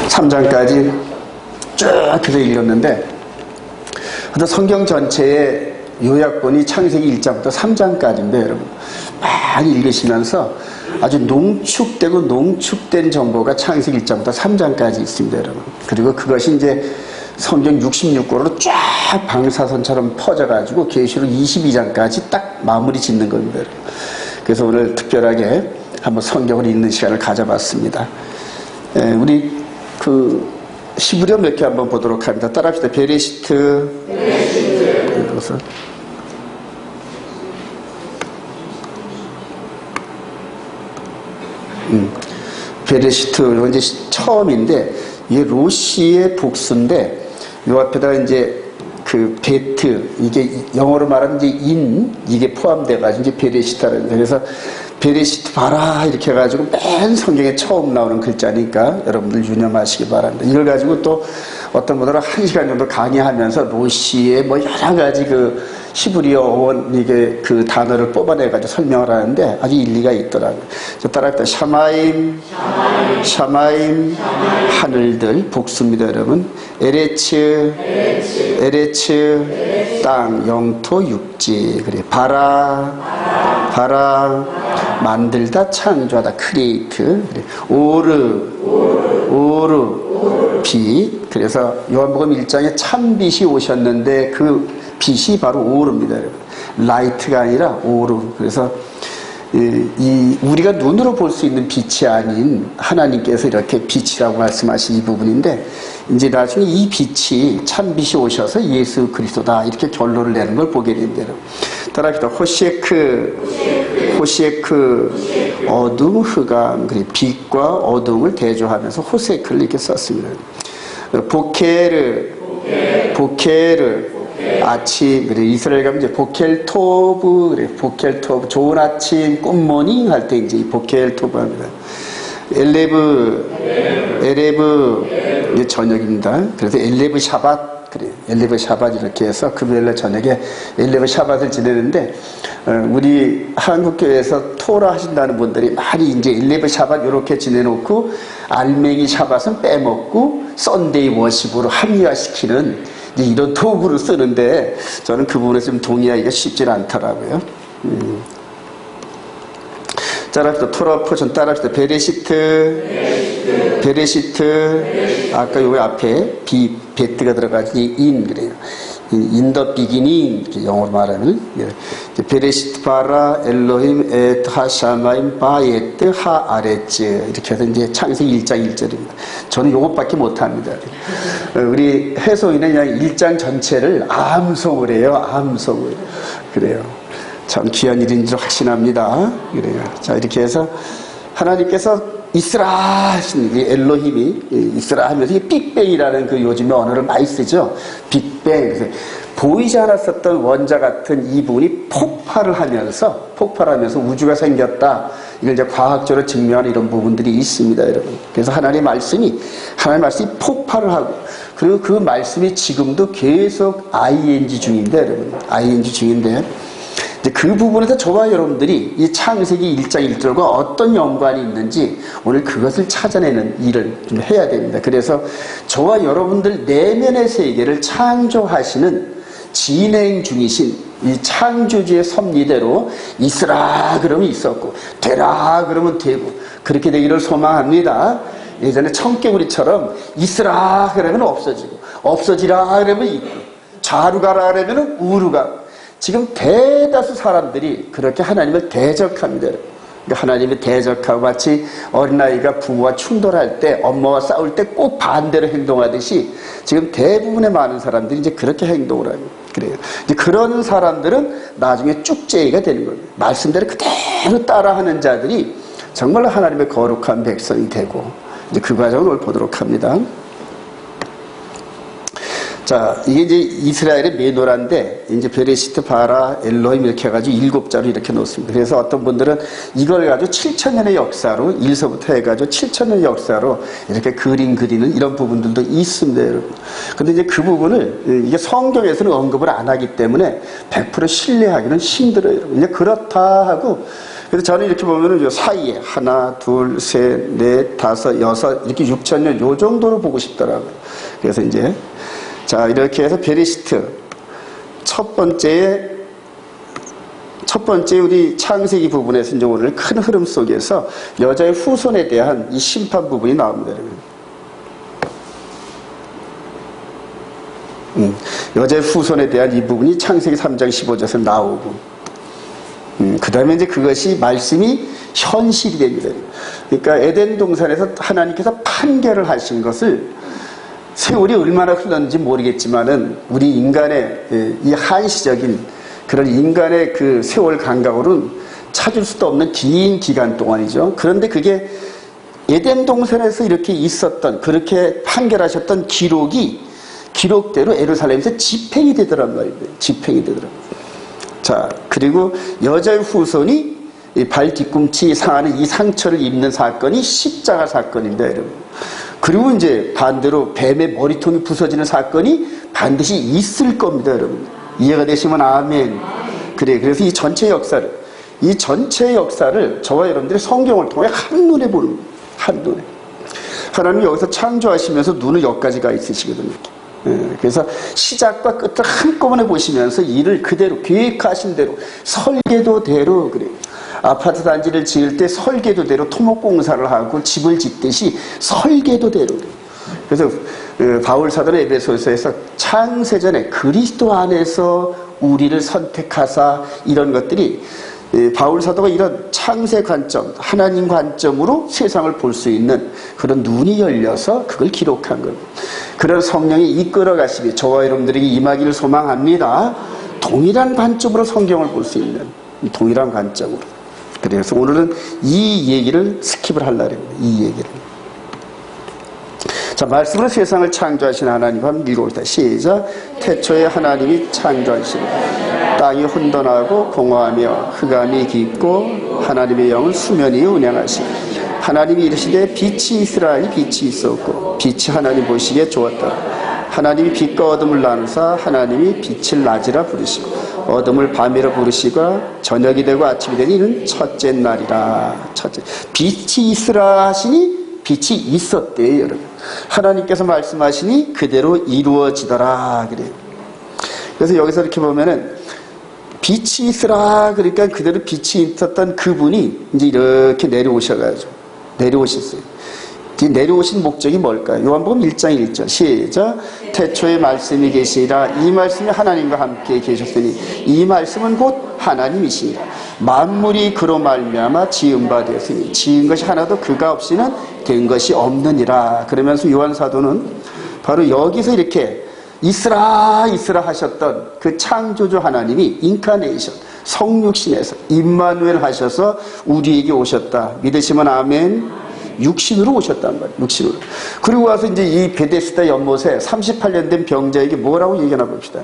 3장까지 쭉 그래서 읽었는데, 근데 성경 전체의 요약본이 창세기 1장부터 3장까지인데, 여러분 많이 읽으시면서 아주 농축된 정보가 창세기 1장부터 3장까지 있습니다, 여러분. 그리고 그것이 이제 성경 66권으로 쫙 방사선처럼 퍼져가지고 계시록 22장까지 딱 마무리 짓는 겁니다, 여러분. 그래서 오늘 특별하게 한번 성경을 읽는 시간을 가져봤습니다. 우리 히브리어 몇 개 한번 보도록 합니다. 따라합시다. 베레시트. 베레시트, 이제 처음인데, 이게 로시의 복수인데, 요 앞에다가 이제 베트, 이게 영어로 말하면 이제 이게 포함돼가지고 이제 베레시트라는, 그래서 베레시트 봐라 이렇게 해가지고 맨 성경에 처음 나오는 글자니까 여러분들 유념하시기 바랍니다. 이걸 가지고 또 어떤 분들은 1시간 정도 강의하면서 로시의 뭐 여러 가지 히브리어 어원 이게 단어를 뽑아내가지고 설명을 하는데 아주 일리가 있더라고요. 따라합시다. 샤마임, 하늘들, 복수입니다, 여러분. 에레츠, 땅, 영토, 육지. 그래. 바라, 만들다, 창조하다, 크리에이트. 그래. 오르, 빛. 그래서 요한복음 1장에 참빛이 오셨는데 그 빛이 바로 오르입니다, 여러분. 라이트가 아니라 오르. 그래서 우리가 눈으로 볼 수 있는 빛이 아닌 하나님께서 이렇게 빛이라고 말씀하신 이 부분인데, 이제 나중에 이 빛이 참빛이 오셔서 예수 그리스도다 이렇게 결론을 내는 걸 보게 됩니다. 따라합시다. 호시에크, 어둠, 흑암, 그리고 빛과 어둠을 대조하면서 호세크를 이렇게 썼습니다. 보케르, 아침, 그래, 이스라엘 가면 이제 보켈토브, 그래, 보켈토브, 좋은 아침, 굿모닝 할 때 이제 이 보켈토브 합니다. 엘레브, 이제 저녁입니다. 그래서 엘레브 샤밧, 그래, 엘레브 샤밧 이렇게 해서 금요일날 저녁에 엘레브 샤밧을 지내는데, 우리 한국교회에서 토라 하신다는 분들이 많이 이제 엘레브 샤밧 이렇게 지내놓고, 알맹이 샤밧은 빼먹고, 썬데이 워십으로 합리화시키는 이런 도구를 쓰는데, 저는 그 부분에 좀 동의하기가 쉽지 않더라고요. 따라합시다. 토라 포션 따라합시다. 베레시트. 아까 여기 앞에 베트가 들어가지 그래요. In the beginning, 영어로 말하면 베레시트 바라 엘로힘 에트 하샤마임 바에트 하아레츠 이렇게 해서 이제 창세기 1장 1절입니다. 저는 요것밖에 못합니다. 우리 해송이는 그냥 1장 전체를 암송을 해요. 암송을. 그래요. 참 귀한 일인 줄 확신합니다. 그래요. 자, 이렇게 해서 하나님께서 이스라 하신 엘로힘이 이스라 하면서 이 빅뱅이라는 요즘에 언어를 많이 쓰죠. 빅뱅. 그래서 보이지 않았었던 원자 같은 이 부분이 폭발을 하면서 우주가 생겼다. 이걸 이제 과학적으로 증명하는 이런 부분들이 있습니다, 여러분. 그래서 하나님의 말씀이 폭발을 하고, 그리고 그 말씀이 지금도 계속 ing 중인데, 여러분. ing 중인데, 이제 그 부분에서 저와 여러분들이 이 창세기 1장 1절과 어떤 연관이 있는지 오늘 그것을 찾아내는 일을 좀 해야 됩니다. 그래서 저와 여러분들 내면의 세계를 창조하시는 진행 중이신 이 창조주의 섭리대로 있으라 그러면 있었고 되라 그러면 되고 그렇게 되기를 소망합니다. 예전에 청개구리처럼 있으라 그러면 없어지고 없어지라 그러면 있고 좌로 가라 그러면 우로 가고 지금 대다수 사람들이 그렇게 하나님을 대적합니다. 하나님을 대적하고 마치 어린아이가 부모와 충돌할 때 엄마와 싸울 때 꼭 반대로 행동하듯이 지금 대부분의 많은 사람들이 이제 그렇게 행동을 합니다. 그래요. 이제 그런 사람들은 나중에 쭉제이가 되는 겁니다. 말씀대로 그대로 따라하는 자들이 정말로 하나님의 거룩한 백성이 되고 이제 그 과정을 오늘 보도록 합니다. 자, 이게 이제 이스라엘의 메노라인데, 이제 베레시트, 바라, 엘로힘 이렇게 해가지고 7자로 이렇게 놓습니다. 그래서 어떤 분들은 이걸 가지고 7,000년의 역사로, 1서부터 해가지고 7,000년의 역사로 이렇게 그리는 이런 부분들도 있습니다, 여러분. 근데 이제 그 부분을, 이게 성경에서는 언급을 안 하기 때문에 100% 신뢰하기는 힘들어요, 여러분. 이제 그렇다 하고, 그래서 저는 이렇게 보면은 요 사이에 하나, 둘, 셋, 넷, 다섯, 여섯 이렇게 6,000년 요 정도로 보고 싶더라고요. 그래서 이제 자 이렇게 해서 베레시트 첫 번째 우리 창세기 부분에서 이제 오늘 큰 흐름 속에서 여자의 후손에 대한 이 심판 부분이 나옵니다. 여자의 후손에 대한 이 부분이 창세기 3장 15절에서 나오고, 그 다음에 이제 그것이 말씀이 현실이 됩니다. 그러니까 에덴 동산에서 하나님께서 판결을 하신 것을 세월이 얼마나 흘렀는지 모르겠지만은 우리 인간의 이 한시적인 그런 인간의 그 세월 감각으로는 찾을 수도 없는 긴 기간 동안이죠. 그런데 그게 에덴 동산에서 이렇게 있었던, 그렇게 판결하셨던 기록대로 예루살렘에서 집행이 되더란 말입니다. 집행이 되더라고요. 자, 그리고 여자의 후손이 발 뒤꿈치 상하는 이 상처를 입는 사건이 십자가 사건입니다, 여러분. 그리고 이제 반대로 뱀의 머리통이 부서지는 사건이 반드시 있을 겁니다, 여러분. 이해가 되시면 아멘. 그래, 그래서 이 전체 역사를 저와 여러분들이 성경을 통해 한눈에 보는 거예요. 한눈에. 하나님이 여기서 창조하시면서 눈을 여기까지 가 있으시거든요. 그래서 시작과 끝을 한꺼번에 보시면서 일을 그대로 계획하신 대로 설계도대로 그래요. 아파트 단지를 지을 때 설계도대로 토목공사를 하고 집을 짓듯이 설계도대로. 그래서 바울 사도는 에베소서에서 창세전에 그리스도 안에서 우리를 선택하사 이런 것들이 바울 사도가 이런 창세 관점, 하나님 관점으로 세상을 볼 수 있는 그런 눈이 열려서 그걸 기록한 겁니다. 그런 성령이 이끌어 가시기 저와 여러분들에게 임하기를 소망합니다. 동일한 관점으로 성경을 볼 수 있는 동일한 관점으로. 그래서 오늘은 이 얘기를 스킵을 하려고 합니다. 이 얘기를. 자, 말씀으로 세상을 창조하신 하나님 한번 읽어봅시다. 시작. 태초에 하나님이 창조하신 땅이 혼돈하고 공허하며 흑암이 깊고 하나님의 영은 수면 위에 운행하시고 하나님이 이르시되 빛이 있으라 하니 빛이 있었고 빛이 하나님 보시기에 좋았다. 하나님이 빛과 어둠을 나누사 하나님이 빛을 낮이라 부르시고 어둠을 밤이라 부르시고 저녁이 되고 아침이 되니 이는 첫째 날이라. 첫째. 빛이 있으라 하시니 빛이 있었대요, 여러분. 하나님께서 말씀하시니 그대로 이루어지더라 그래요. 그래서 여기서 이렇게 보면은 빛이 있으라 그러니까 그대로 빛이 있었던 그분이 이제 이렇게 내려오셨어요. 내려오신 목적이 뭘까요? 요한복음 1장 1절 시작. 태초에 말씀이 계시라. 이 말씀이 하나님과 함께 계셨으니 이 말씀은 곧 하나님이시니라. 만물이 그로 말미암아 지은 바 되었으니 지은 것이 하나도 그가 없이는 된 것이 없느니라. 그러면서 요한 사도는 바로 여기서 이렇게 있으라 하셨던 그 창조주 하나님이 인카네이션 성육신에서 임마누엘 하셔서 우리에게 오셨다. 믿으시면 아멘. 육신으로 오셨단 말이에요. 육신으로. 그리고 와서 이제 이 베데스다 연못에 38년 된 병자에게 뭐라고 얘기하나 봅시다.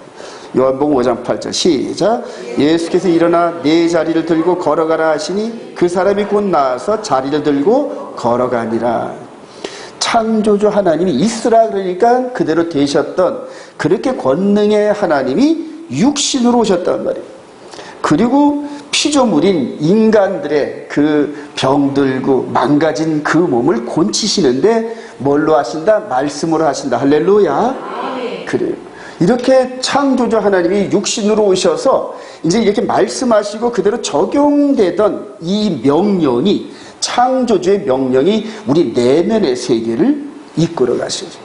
요한복음 5장 8절 시작. 예수께서 일어나 내 자리를 들고 걸어가라 하시니 그 사람이 곧 나와서 자리를 들고 걸어가니라. 창조주 하나님이 있으라 그러니까 그대로 되셨던 그렇게 권능의 하나님이 육신으로 오셨단 말이에요. 그리고 피조물인 인간들의 그 병들고 망가진 그 몸을 곤치시는데 뭘로 하신다? 말씀으로 하신다. 할렐루야. 그래요. 이렇게 창조주 하나님이 육신으로 오셔서 이제 이렇게 말씀하시고 그대로 적용되던 이 명령이 창조주의 명령이 우리 내면의 세계를 이끌어 가시죠.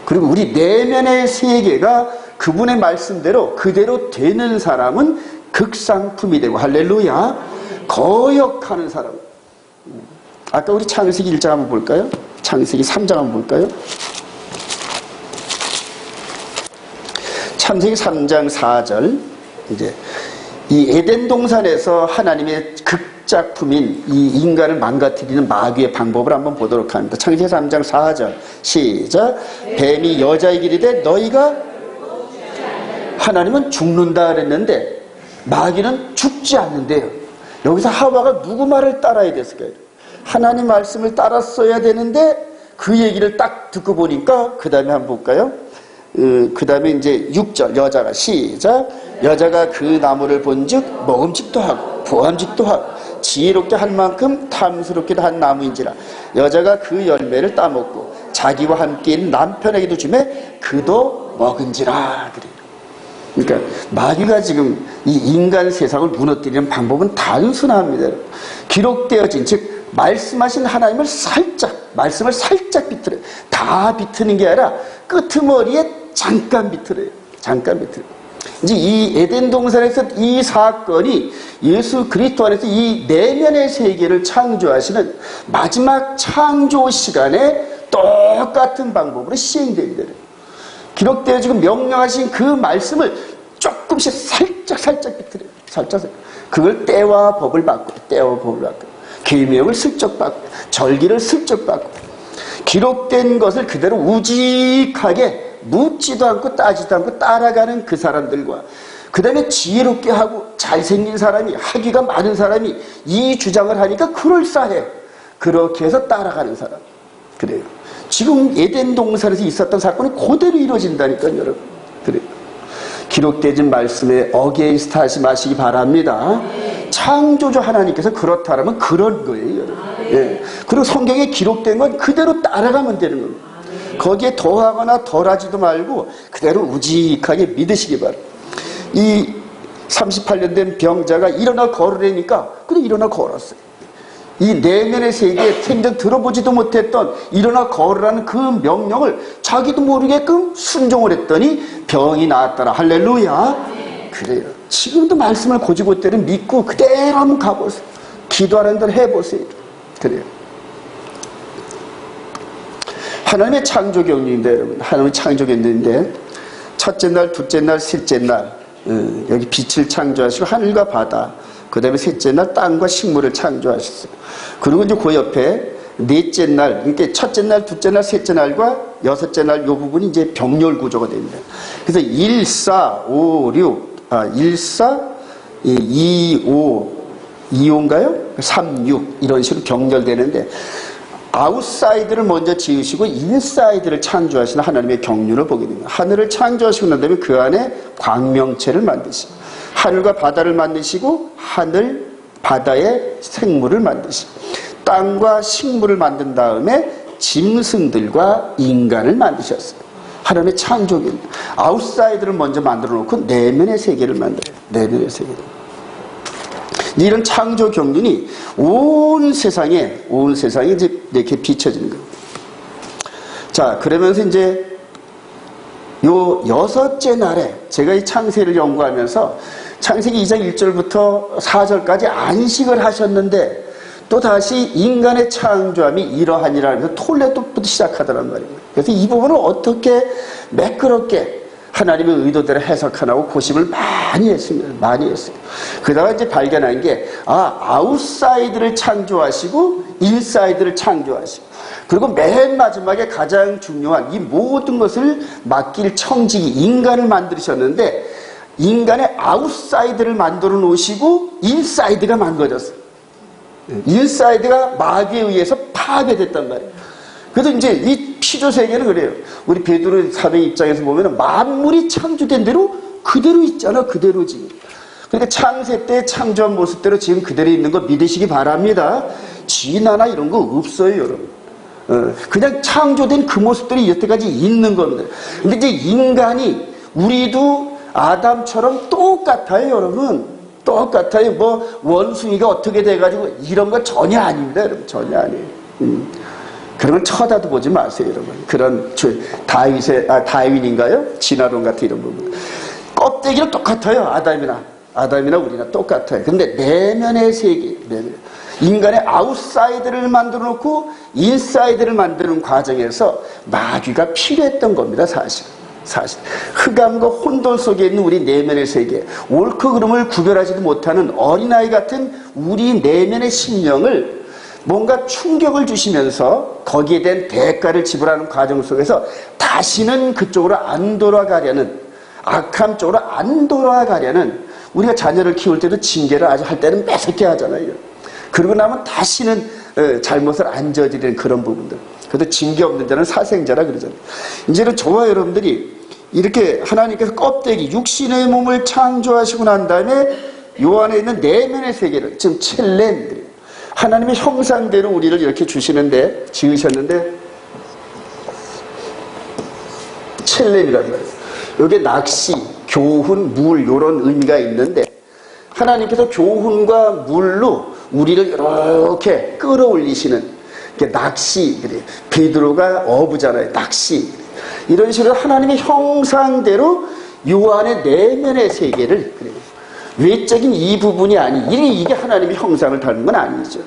그리고 우리 내면의 세계가 그분의 말씀대로 그대로 되는 사람은 극상품이 되고 할렐루야 거역하는 사람. 아까 우리 창세기 1장 한번 볼까요? 창세기 3장 한번 볼까요? 창세기 3장 4절 이제 이 에덴 동산에서 하나님의 극작품인 이 인간을 망가뜨리는 마귀의 방법을 한번 보도록 합니다. 창세기 3장 4절 시작. 뱀이 여자에게 이르되 너희가 하나님은 죽는다 그랬는데 마귀는 죽지 않는데요. 여기서 하와가 누구 말을 따라야 됐을까요? 하나님 말씀을 따랐어야 되는데 그 얘기를 딱 듣고 보니까 그 다음에 한번 볼까요? 그 다음에 이제 6절 여자가 시작. 여자가 그 나무를 본즉 먹음직도 하고 부함직도 하고 지혜롭게 할 만큼 탐스럽게도 한 나무인지라 여자가 그 열매를 따먹고 자기와 함께 있는 남편에게도 주매 그도 먹은지라. 그래요. 그러니까 마귀가 지금 이 인간 세상을 무너뜨리는 방법은 단순합니다. 기록되어진 즉 말씀하신 하나님을 말씀을 살짝 비틀어요. 다 비트는 게 아니라 끄트머리에 잠깐 비틀어요. 잠깐 비틀어요. 이제 이 에덴 동산에서 이 사건이 예수 그리스도 안에서 이 내면의 세계를 창조하시는 마지막 창조 시간에 똑같은 방법으로 시행됩니다. 기록되어 지금 명령하신 그 말씀을 조금씩 살짝 비틀어요. 살짝. 그걸 때와 법을 바꿔요. 계명을 슬쩍 바꿔요. 절기를 슬쩍 바꿔요. 기록된 것을 그대로 우직하게 묻지도 않고 따지도 않고 따라가는 그 사람들과 그 다음에 지혜롭게 하고 잘생긴 사람이 학위가 많은 사람이 이 주장을 하니까 그럴싸해. 그렇게 해서 따라가는 사람. 그래요. 지금 에덴 동산에서 있었던 사건이 그대로 이루어진다니까요, 여러분. 그래요. 기록되진 말씀에 어게인스트 하지 마시기 바랍니다. 창조주 하나님께서 그렇다라면 그런 거예요, 여러분. 예. 그리고 성경에 기록된 건 그대로 따라가면 되는 겁니다. 거기에 더하거나 덜하지도 말고 그대로 우직하게 믿으시기 바랍니다. 이 38년 된 병자가 일어나 걸으라니까 그냥 일어나 걸었어요. 이 내면의 세계에 생전 들어보지도 못했던 일어나 걸으라는 그 명령을 자기도 모르게끔 순종을 했더니 병이 나았더라. 할렐루야. 그래요. 지금도 말씀을 고지고대로 믿고 그대로 한번 가보세요. 기도하는 대로 해보세요. 그래요. 하나님의 창조 경륜인데 여러분, 하나님의 창조 경륜인데 첫째 날, 둘째 날, 셋째 날 여기 빛을 창조하시고 하늘과 바다, 그 다음에 셋째 날 땅과 식물을 창조하셨어요. 그리고 이제 그 옆에 넷째 날, 그러니까 첫째 날, 둘째 날, 셋째 날과 여섯째 날 이 부분이 이제 병렬 구조가 됩니다. 그래서 1, 4, 5, 6, 1, 4, 2, 5, 2호인가요? 3, 6 이런 식으로 병렬되는데 아웃사이드를 먼저 지으시고 인사이드를 창조하시는 하나님의 경륜을 보게 됩니다. 하늘을 창조하시고 난 다음에 그 안에 광명체를 만드시고 하늘과 바다를 만드시고 하늘, 바다의 생물을 만드시고 땅과 식물을 만든 다음에 짐승들과 인간을 만드셨어요. 하나님의 창조경. 아웃사이드를 먼저 만들어 놓고 내면의 세계를 만들어요. 내면의 세계를. 이런 창조 경륜이 온 세상에 이제 이렇게 비춰지는 거예요. 자, 그러면서 이제 요 여섯째 날에 제가 이 창세를 연구하면서 창세기 2장 1절부터 4절까지 안식을 하셨는데 또 다시 인간의 창조함이 이러하니라 하면서 톨레토부터 시작하더란 말입니다. 그래서 이 부분을 어떻게 매끄럽게 하나님의 의도대로 해석하라고 고심을 많이 했습니다. 많이 했어요. 그러다가 이제 발견한 게, 아웃사이드를 창조하시고, 인사이드를 창조하시고, 그리고 맨 마지막에 가장 중요한 이 모든 것을 맡길 청지기, 인간을 만드셨는데, 인간의 아웃사이드를 만들어 놓으시고, 인사이드가 만들어졌어요. 인사이드가 마귀에 의해서 파괴됐단 말이에요. 그래서 이제 이 피조 세계는 그래요. 우리 베드로 사도의 입장에서 보면 만물이 창조된 대로 그대로 있잖아. 그대로 지금. 그러니까 창세 때 창조한 모습대로 지금 그대로 있는 거 믿으시기 바랍니다. 진화나 이런 거 없어요, 여러분. 그냥 창조된 그 모습들이 여태까지 있는 겁니다. 근데 이제 인간이 우리도 아담처럼 똑같아요, 여러분. 똑같아요. 뭐 원숭이가 어떻게 돼가지고 이런 거 전혀 아닙니다, 여러분. 전혀 아니에요. 그런 걸 쳐다도 보지 마세요, 여러분. 그런 다윈인가요? 진화론 같은 이런 부분. 껍데기는 똑같아요. 아담이나 우리나 똑같아요. 근데 내면의 세계, 인간의 아웃사이드를 만들어 놓고 인사이드를 만드는 과정에서 마귀가 필요했던 겁니다, 사실. 흑암과 혼돈 속에 있는 우리 내면의 세계, 옳고 그름을 구별하지도 못하는 어린아이 같은 우리 내면의 심령을 뭔가 충격을 주시면서 거기에 대한 대가를 지불하는 과정 속에서 다시는 그쪽으로 안 돌아가려는, 악함 쪽으로 안 돌아가려는, 우리가 자녀를 키울 때도 징계를 아주 할 때는 매섭게 하잖아요. 그러고 나면 다시는 잘못을 안 저지르는 그런 부분들. 그래도 징계 없는 자는 사생자라 그러잖아요. 이제는 저와 여러분들이 이렇게 하나님께서 껍데기, 육신의 몸을 창조하시고 난 다음에 요 안에 있는 내면의 세계를 지금 첼렘, 하나님의 형상대로 우리를 이렇게 주시는데, 지으셨는데 첼렘이라는 거예요. 여기에 낚시, 교훈, 물 이런 의미가 있는데, 하나님께서 교훈과 물로 우리를 이렇게 끌어올리시는 게 낚시, 그래요. 베드로가 어부잖아요. 낚시. 이런 식으로 하나님의 형상대로 요 안에 내면의 세계를, 그래요. 외적인 이 부분이 이게 하나님의 형상을 닮은 건 아니죠.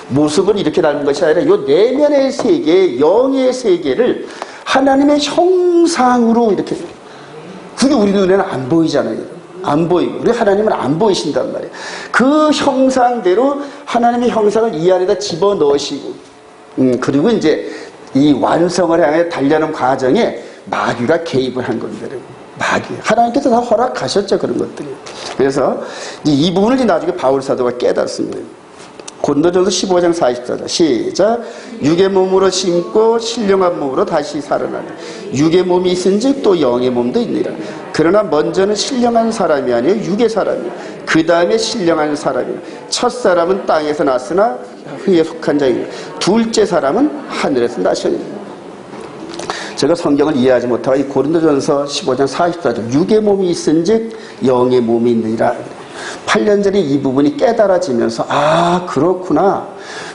모습을 이렇게 닮은 것이 아니라 이 내면의 세계, 영의 세계를 하나님의 형상으로 이렇게, 그게 우리 눈에는 안 보이잖아요. 안 보이고, 우리 하나님은 안 보이신단 말이에요. 그 형상대로 하나님의 형상을 이 안에다 집어넣으시고, 그리고 이제 이 완성을 향해 달려는 과정에 마귀가 개입을 한 겁니다. 마귀. 하나님께서 다 허락하셨죠, 그런 것들이. 그래서 이 부분을 나중에 바울 사도가 깨닫습니다. 고린도전서 15장 44절 시작. 육의 몸으로 심고 신령한 몸으로 다시 살아나는 육의 몸이 있은즉 또 영의 몸도 있느니라. 그러나 먼저는 신령한 사람이 아니요 육의 사람이요 그 다음에 신령한 사람이요 첫 사람은 땅에서 났으나 흙에 속한 자이요 둘째 사람은 하늘에서 나셨느니라. 제가 성경을 이해하지 못하고 이 고린도전서 15장 44절 육의 몸이 있은즉 영의 몸이 있느니라. 8년 전에 이 부분이 깨달아지면서 그렇구나.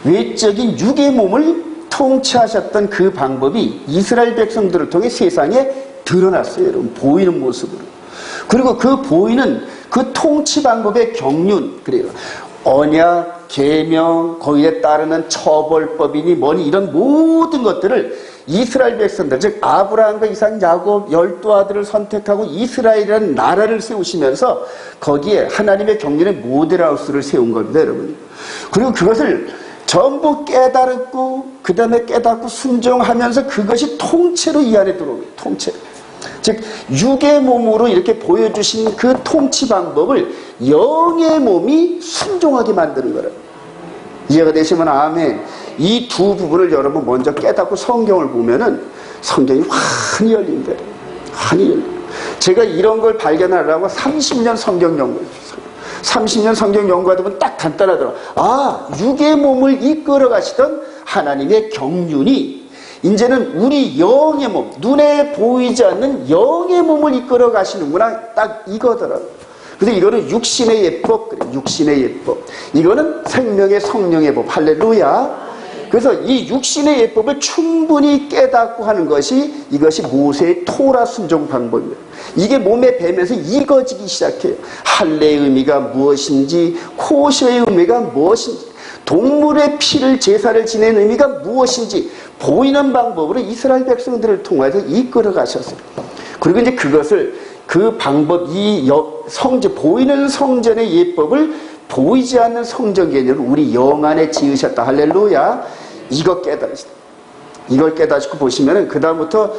외적인 육의 몸을 통치하셨던 그 방법이 이스라엘 백성들을 통해 세상에 드러났어요. 여러분, 보이는 모습으로. 그리고 그 보이는 그 통치 방법의 경륜, 그래요. 언약, 계명, 거기에 따르는 처벌법이니 뭐니 이런 모든 것들을 이스라엘 백성들, 즉 아브라함과 이삭, 야곱 12아들을 선택하고 이스라엘이라는 나라를 세우시면서 거기에 하나님의 경륜의 모델하우스를 세운 겁니다, 여러분. 그리고 그것을 전부 깨달았고 그 다음에 깨닫고 순종하면서 그것이 통째로 이 안에 들어옵니다. 통째로. 즉 육의 몸으로 이렇게 보여주신 그 통치 방법을 영의 몸이 순종하게 만드는 거라. 이해가 되시면 아멘. 이 두 부분을 여러분 먼저 깨닫고 성경을 보면은 성경이 환히 열린다. 환히 열린다. 제가 이런 걸 발견하려고 30년 성경 연구했어요. 30년 성경 연구하다 보면 딱 간단하더라고요. 육의 몸을 이끌어 가시던 하나님의 경륜이 이제는 우리 영의 몸, 눈에 보이지 않는 영의 몸을 이끌어 가시는구나. 딱 이거더라고요. 근데 이거는 육신의 예법, 그래. 육신의 예법. 이거는 생명의 성령의 법. 할렐루야. 그래서 이 육신의 예법을 충분히 깨닫고 하는 것이 이것이 모세의 토라 순종 방법입니다. 이게 몸에 배면서 익어지기 시작해요. 할례의 의미가 무엇인지, 코셔의 의미가 무엇인지, 동물의 피를 제사를 지내는 의미가 무엇인지 보이는 방법으로 이스라엘 백성들을 통해서 이끌어 가셨어요. 그리고 이제 그것을 그 방법, 보이는 성전의 예법을 보이지 않는 성전 개념을 우리 영 안에 지으셨다. 할렐루야. 이걸 깨닫고 보시면은 그다음부터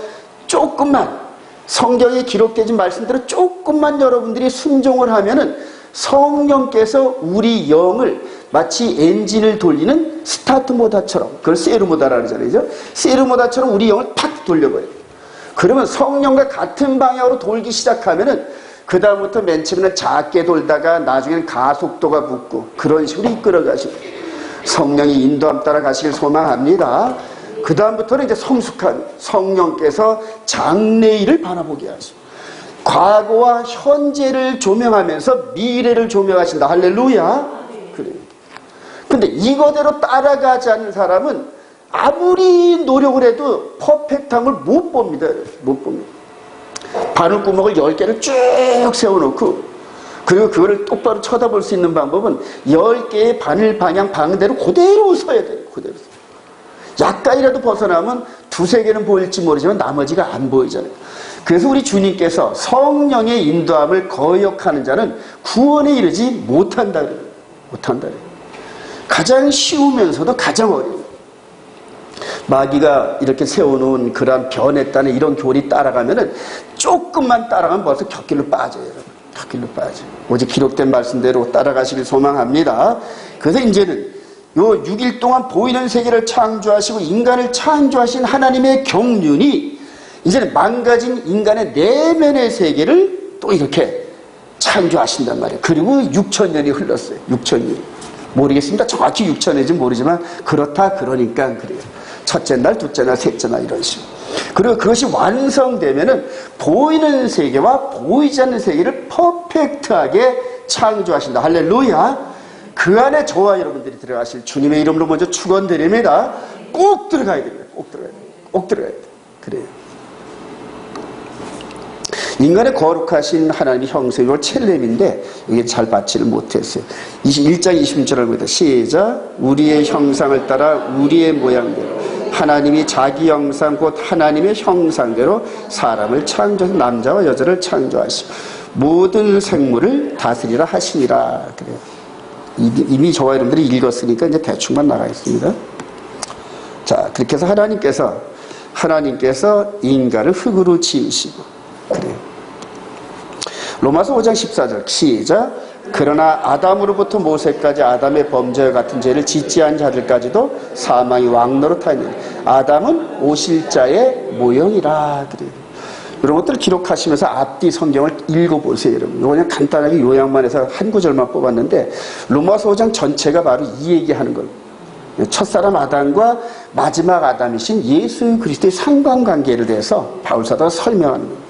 조금만 성경에 기록되진 말씀대로 조금만 여러분들이 순종을 하면은 성령께서 우리 영을 마치 엔진을 돌리는 스타트 모터처럼, 그걸 세르 모터라고 하잖아요. 세르 모터처럼 우리 영을 탁 돌려버려요. 그러면 성령과 같은 방향으로 돌기 시작하면은 그 다음부터 맨 처음에는 작게 돌다가 나중에는 가속도가 붙고 그런 식으로 이끌어 가시고 성령이 인도함 따라 가시길 소망합니다. 그 다음부터는 이제 성숙한 성령께서 장래일을 바라보게 하시고 과거와 현재를 조명하면서 미래를 조명하신다. 할렐루야. 그래요. 근데 이거대로 따라가지 않는 사람은 아무리 노력을 해도 퍼펙트함을 못 봅니다. 못 봅니다. 바늘구멍을 10개를 쭉 세워놓고 그리고 그거를 똑바로 쳐다볼 수 있는 방법은 10개의 바늘 방향 방대로 그대로 서야 돼요. 그대로. 약간이라도 벗어나면 2-3개는 보일지 모르지만 나머지가 안 보이잖아요. 그래서 우리 주님께서 성령의 인도함을 거역하는 자는 구원에 이르지 못한다. 못한다. 가장 쉬우면서도 가장 어려워요. 마귀가 이렇게 세워놓은 그런 변했다는 이런 교리 따라가면은 조금만 따라가면 벌써 곁길로 빠져요. 여러분. 곁길로 빠져. 오직 기록된 말씀대로 따라가시길 소망합니다. 그래서 이제는 요 6일 동안 보이는 세계를 창조하시고 인간을 창조하신 하나님의 경륜이 이제는 망가진 인간의 내면의 세계를 또 이렇게 창조하신단 말이에요. 그리고 6,000년이 흘렀어요. 6,000년이. 모르겠습니다. 정확히 6,000년인지 모르지만 그렇다 그러니까 그래요. 첫째 날, 둘째 날, 셋째 날 이런 식으로. 그리고 그것이 완성되면은 보이는 세계와 보이지 않는 세계를 퍼펙트하게 창조하신다. 할렐루야. 그 안에 저와 여러분들이 들어가실 주님의 이름으로 먼저 축원드립니다. 꼭 들어가야 됩니다. 꼭 들어가야 돼요. 꼭 들어가야 돼요. 그래요. 인간의 거룩하신 하나님의 형상이고 첼렘인데 이게 잘 받지를 못했어요. 1장 26절을 보다 시작. 우리의 형상을 따라 우리의 모양대로 하나님이 자기 형상 곧 하나님의 형상대로 사람을 창조해서 남자와 여자를 창조하시고 모든 생물을 다스리라 하시니라. 그래요. 이미 저와 여러분들이 읽었으니까 이제 대충만 나가 있습니다. 자, 그렇게 해서 하나님께서 인간을 흙으로 지으시고 그래요. 로마서 5장 14절 시작. 그러나 아담으로부터 모세까지 아담의 범죄와 같은 죄를 짓지 않은 자들까지도 사망이 왕노릇하니 아담은 오실 자의 모형이라. 그래요. 이런 것들을 기록하시면서 앞뒤 성경을 읽어보세요, 여러분. 이거 그냥 간단하게 요약만 해서 한 구절만 뽑았는데 로마서 5장 전체가 바로 이 얘기하는 거예요. 첫사람 아담과 마지막 아담이신 예수 그리스도의 상관관계를 대해서 바울사도가 설명하는 거예요.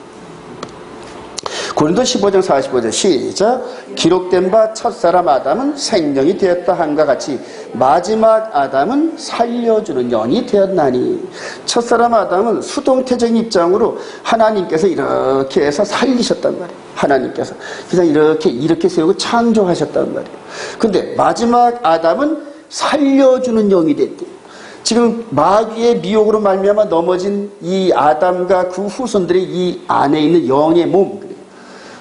고린도 15장 45절 시작. 기록된 바 첫사람 아담은 생명이 되었다 한과 같이 마지막 아담은 살려주는 영이 되었나니. 첫사람 아담은 수동태적인 입장으로 하나님께서 이렇게 해서 살리셨단 말이에요. 하나님께서 그냥 이렇게 세우고 창조하셨단 말이에요. 근데 마지막 아담은 살려주는 영이 됐대요. 지금 마귀의 미혹으로 말미암아 넘어진 이 아담과 그 후손들의 이 안에 있는 영의 몸,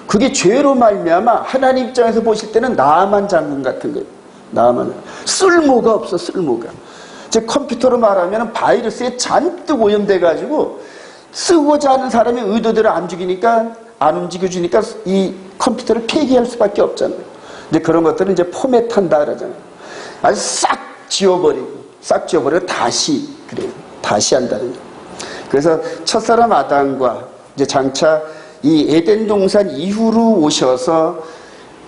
그게 죄로 말미암아 하나님 입장에서 보실 때는 나만 장군 같은 거예요. 나만 쓸모가 없어. 쓸모가. 제 컴퓨터로 말하면 바이러스에 잔뜩 오염돼 가지고 쓰고자 하는 사람의 의도대로 안 움직여주니까 이 컴퓨터를 폐기할 수밖에 없잖아요. 근데 그런 것들은 이제 포맷한다 그러잖아요. 아주 싹 지워버리고 다시 한다는 거예요. 그래서 첫사람 아담과 이제 장차 이 에덴 동산 이후로 오셔서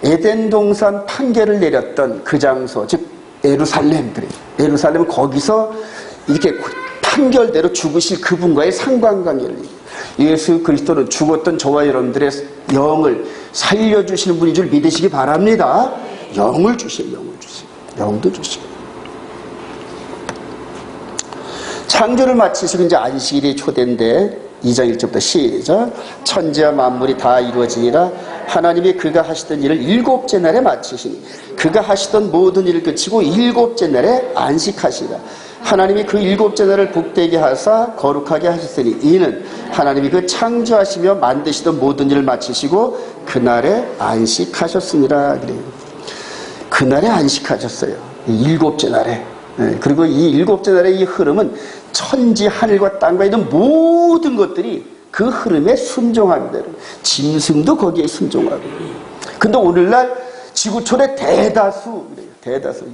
에덴 동산 판결을 내렸던 그 장소, 즉 예루살렘, 그래요. 예루살렘은 거기서 이렇게 판결대로 죽으실 그분과의 상관관계를 얘기해요. 예수 그리스도는 죽었던 저와 여러분들의 영을 살려주시는 분인 줄 믿으시기 바랍니다. 영을 주세요. 영도 주시고. 창조를 마치시고 이제 안식일이 초대인데 2장 1절부터 시작. 천지와 만물이 다 이루어지니라. 하나님이 그가 하시던 일을 일곱째 날에 마치시니 그가 하시던 모든 일을 그치고 일곱째 날에 안식하시라. 하나님이 그 일곱째 날을 복되게 하사 거룩하게 하셨으니 이는 하나님이 그 창조하시며 만드시던 모든 일을 마치시고 그날에 안식하셨습니다. 그래요. 그날에 안식하셨어요. 일곱째 날에. 그리고 이 일곱째 날의 이 흐름은 천지 하늘과 땅과 있는 모든 것들이 그 흐름에 순종합니다. 짐승도 거기에 순종하고. 근데 오늘날 지구촌의 대다수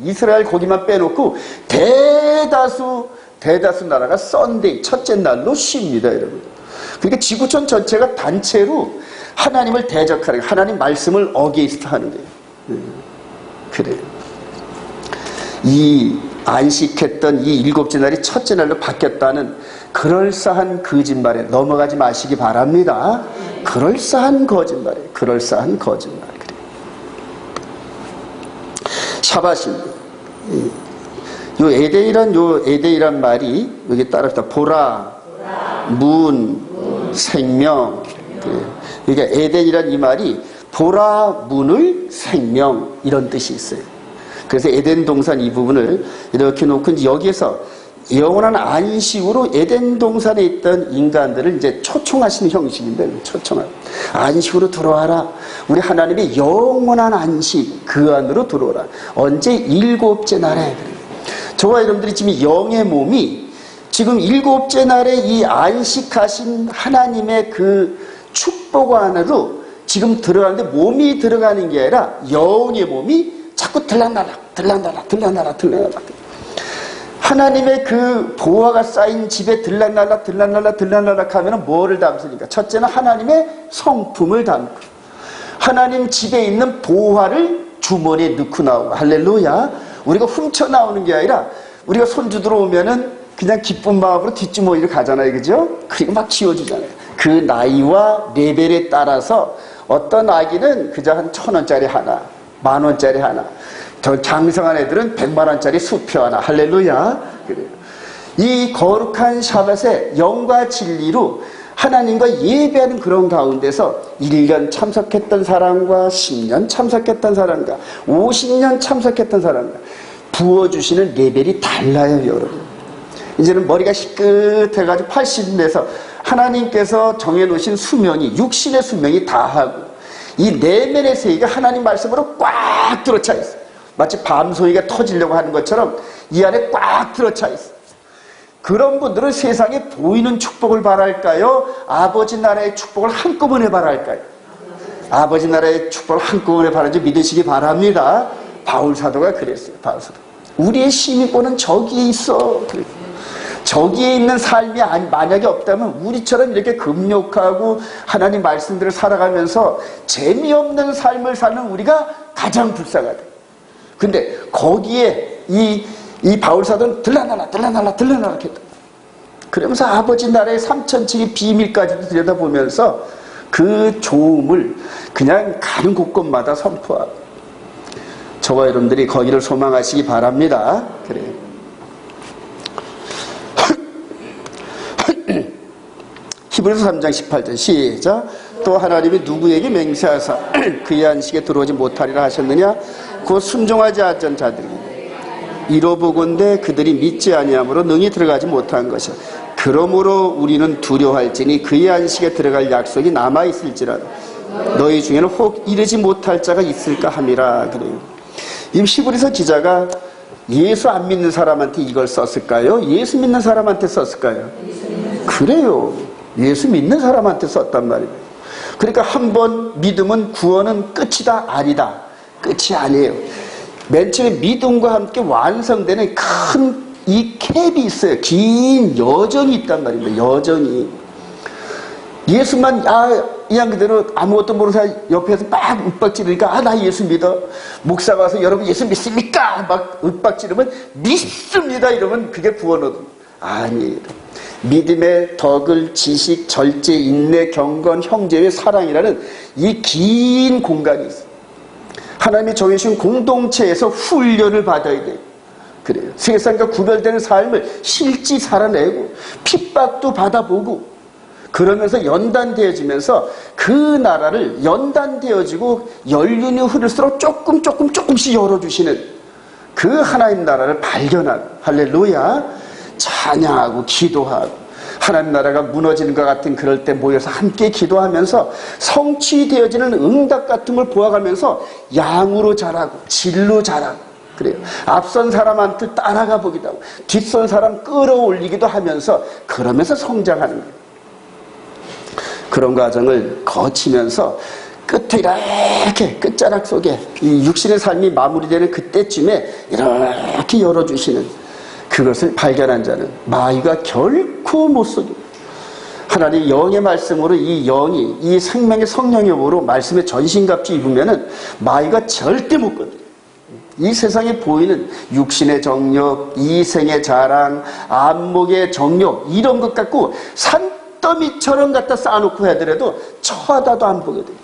이스라엘 거기만 빼놓고 대다수 나라가 썬데이 첫째 날로 쉽니다, 여러분. 그러니까 지구촌 전체가 단체로 하나님을 대적하는, 하나님 말씀을 어게인스트 하는 거예요. 그래요. 이 안식했던 이 일곱째 날이 첫째 날로 바뀌었다는 그럴싸한 거짓말에 넘어가지 마시기 바랍니다. 그럴싸한 거짓말이에요. 그럴싸한 거짓말. 그래요. 샤밧입니다. 요 에덴이란 말이 여기 따라서 보라, 문, 생명. 그러니까 에덴이란 이 말이 보라, 문을, 생명 이런 뜻이 있어요. 그래서 에덴 동산 이 부분을 이렇게 놓고 이제 여기에서 영원한 안식으로 에덴 동산에 있던 인간들을 이제 초청하시는 형식인데, 안식으로 들어와라. 우리 하나님의 영원한 안식 그 안으로 들어오라. 언제? 일곱째 날에. 저와 여러분들이 지금 영의 몸이 지금 일곱째 날에 이 안식하신 하나님의 그 축복 안으로 지금 들어가는데 몸이 들어가는 게 아니라 영의 몸이 자꾸 들락날락. 하나님의 그 보화가 쌓인 집에 들락날락 하면 뭐를 담습니까? 첫째는 하나님의 성품을 담고, 하나님 집에 있는 보화를 주머니에 넣고 나오고, 할렐루야. 우리가 훔쳐 나오는 게 아니라 우리가 손주 들어오면은 그냥 기쁜 마음으로 뒷주머니를 가잖아요, 그죠? 그리고 막 지워주잖아요. 그 나이와 레벨에 따라서 어떤 아기는 그저 한 1,000원짜리 하나, 10,000원짜리 하나, 더 장성한 애들은 100만원짜리 수표 하나, 할렐루야. 그래요. 이 거룩한 샤밧의 영과 진리로 하나님과 예배하는 그런 가운데서 1년 참석했던 사람과 10년 참석했던 사람과 50년 참석했던 사람과 부어주시는 레벨이 달라요, 여러분. 이제는 머리가 희끗해가지고 80이 돼서 하나님께서 정해놓으신 수명이, 육신의 수명이 다하고 이 내면의 세계가 하나님 말씀으로 꽉 들어차 있어요. 마치 밤송이가 터지려고 하는 것처럼 이 안에 꽉 들어차 있어요. 그런 분들은 세상에 보이는 축복을 바랄까요? 아버지 나라의 축복을 한꺼번에 바랄까요? 아버지 나라의 축복을 한꺼번에 바라지 믿으시기 바랍니다. 바울 사도가 그랬어요. 바울 사도. 우리의 시민권은 저기에 있어. 저기에 있는 삶이 만약에 없다면 우리처럼 이렇게 금욕하고 하나님 말씀들을 살아가면서 재미없는 삶을 사는 우리가 가장 불쌍하다. 근데 거기에 이 바울 사도는 들라날라 했다. 그러면서 아버지 나라의 3,000층의 비밀까지도 들여다보면서 그 좋음을 그냥 가는 곳곳마다 선포하고, 저와 여러분들이 거기를 소망하시기 바랍니다. 그래요. 히브리서 3장 18절 시작. 또 하나님이 누구에게 맹세하사 그의 안식에 들어오지 못하리라 하셨느냐? 곧 순종하지 않던 자들이 이로보건대 그들이 믿지 아니함으로 능히 들어가지 못한 것이야. 그러므로 우리는 두려워할지니 그의 안식에 들어갈 약속이 남아있을지라도 너희 중에는 혹 이르지 못할 자가 있을까 함이라. 그래요. 이 히브리서 기자가 예수 안 믿는 사람한테 이걸 썼을까요? 예수 믿는 사람한테 썼을까요? 그래요. 예수 믿는 사람한테 썼단 말이에요. 그러니까 한번 믿으면 구원은 끝이다? 아니다. 끝이 아니에요. 맨 처음에 믿음과 함께 완성되는 큰 이 캡이 있어요. 긴 여정이 있단 말입니다. 여정이. 예수만 그냥 그대로 아무것도 모르는 사람 옆에서 막 윽박지르니까 나 예수 믿어. 목사가 와서 여러분 예수 믿습니까? 막 윽박지르면 믿습니다 이러면 그게 구원은 아니에요. 믿음의 덕을, 지식, 절제, 인내, 경건, 형제의 사랑이라는 이 긴 공간이 있어요. 하나님이 정해주신 공동체에서 훈련을 받아야 돼요. 그래요. 세상과 구별되는 삶을 실제 살아내고 핍박도 받아보고 그러면서 연단되어지면서 그 나라를 연단되어지고 연륜이 흐를수록 조금씩 열어주시는 그 하나님 나라를 발견하고, 할렐루야, 찬양하고 기도하고 하나님 나라가 무너지는 것 같은 그럴 때 모여서 함께 기도하면서 성취되어지는 응답 같은 걸 보아가면서 양으로 자라고 질로 자라고, 그래요. 앞선 사람한테 따라가 보기도 하고 뒷선 사람 끌어올리기도 하면서 그러면서 성장하는 거예요. 그런 과정을 거치면서 끝에 이렇게 끝자락 속에 이 육신의 삶이 마무리되는 그때쯤에 이렇게 열어주시는 그것을 발견한 자는 마귀가 결코 못 속입니다. 하나님 영의 말씀으로 이 영이 이 생명의 성령의 몸으로 말씀의 전신갑주 입으면은 마귀가 절대 못 건드려요. 이 세상에 보이는 육신의 정욕, 이생의 자랑, 안목의 정욕 이런 것 갖고 산더미처럼 갖다 쌓아놓고 하더라도 쳐다도 안 보게 돼요.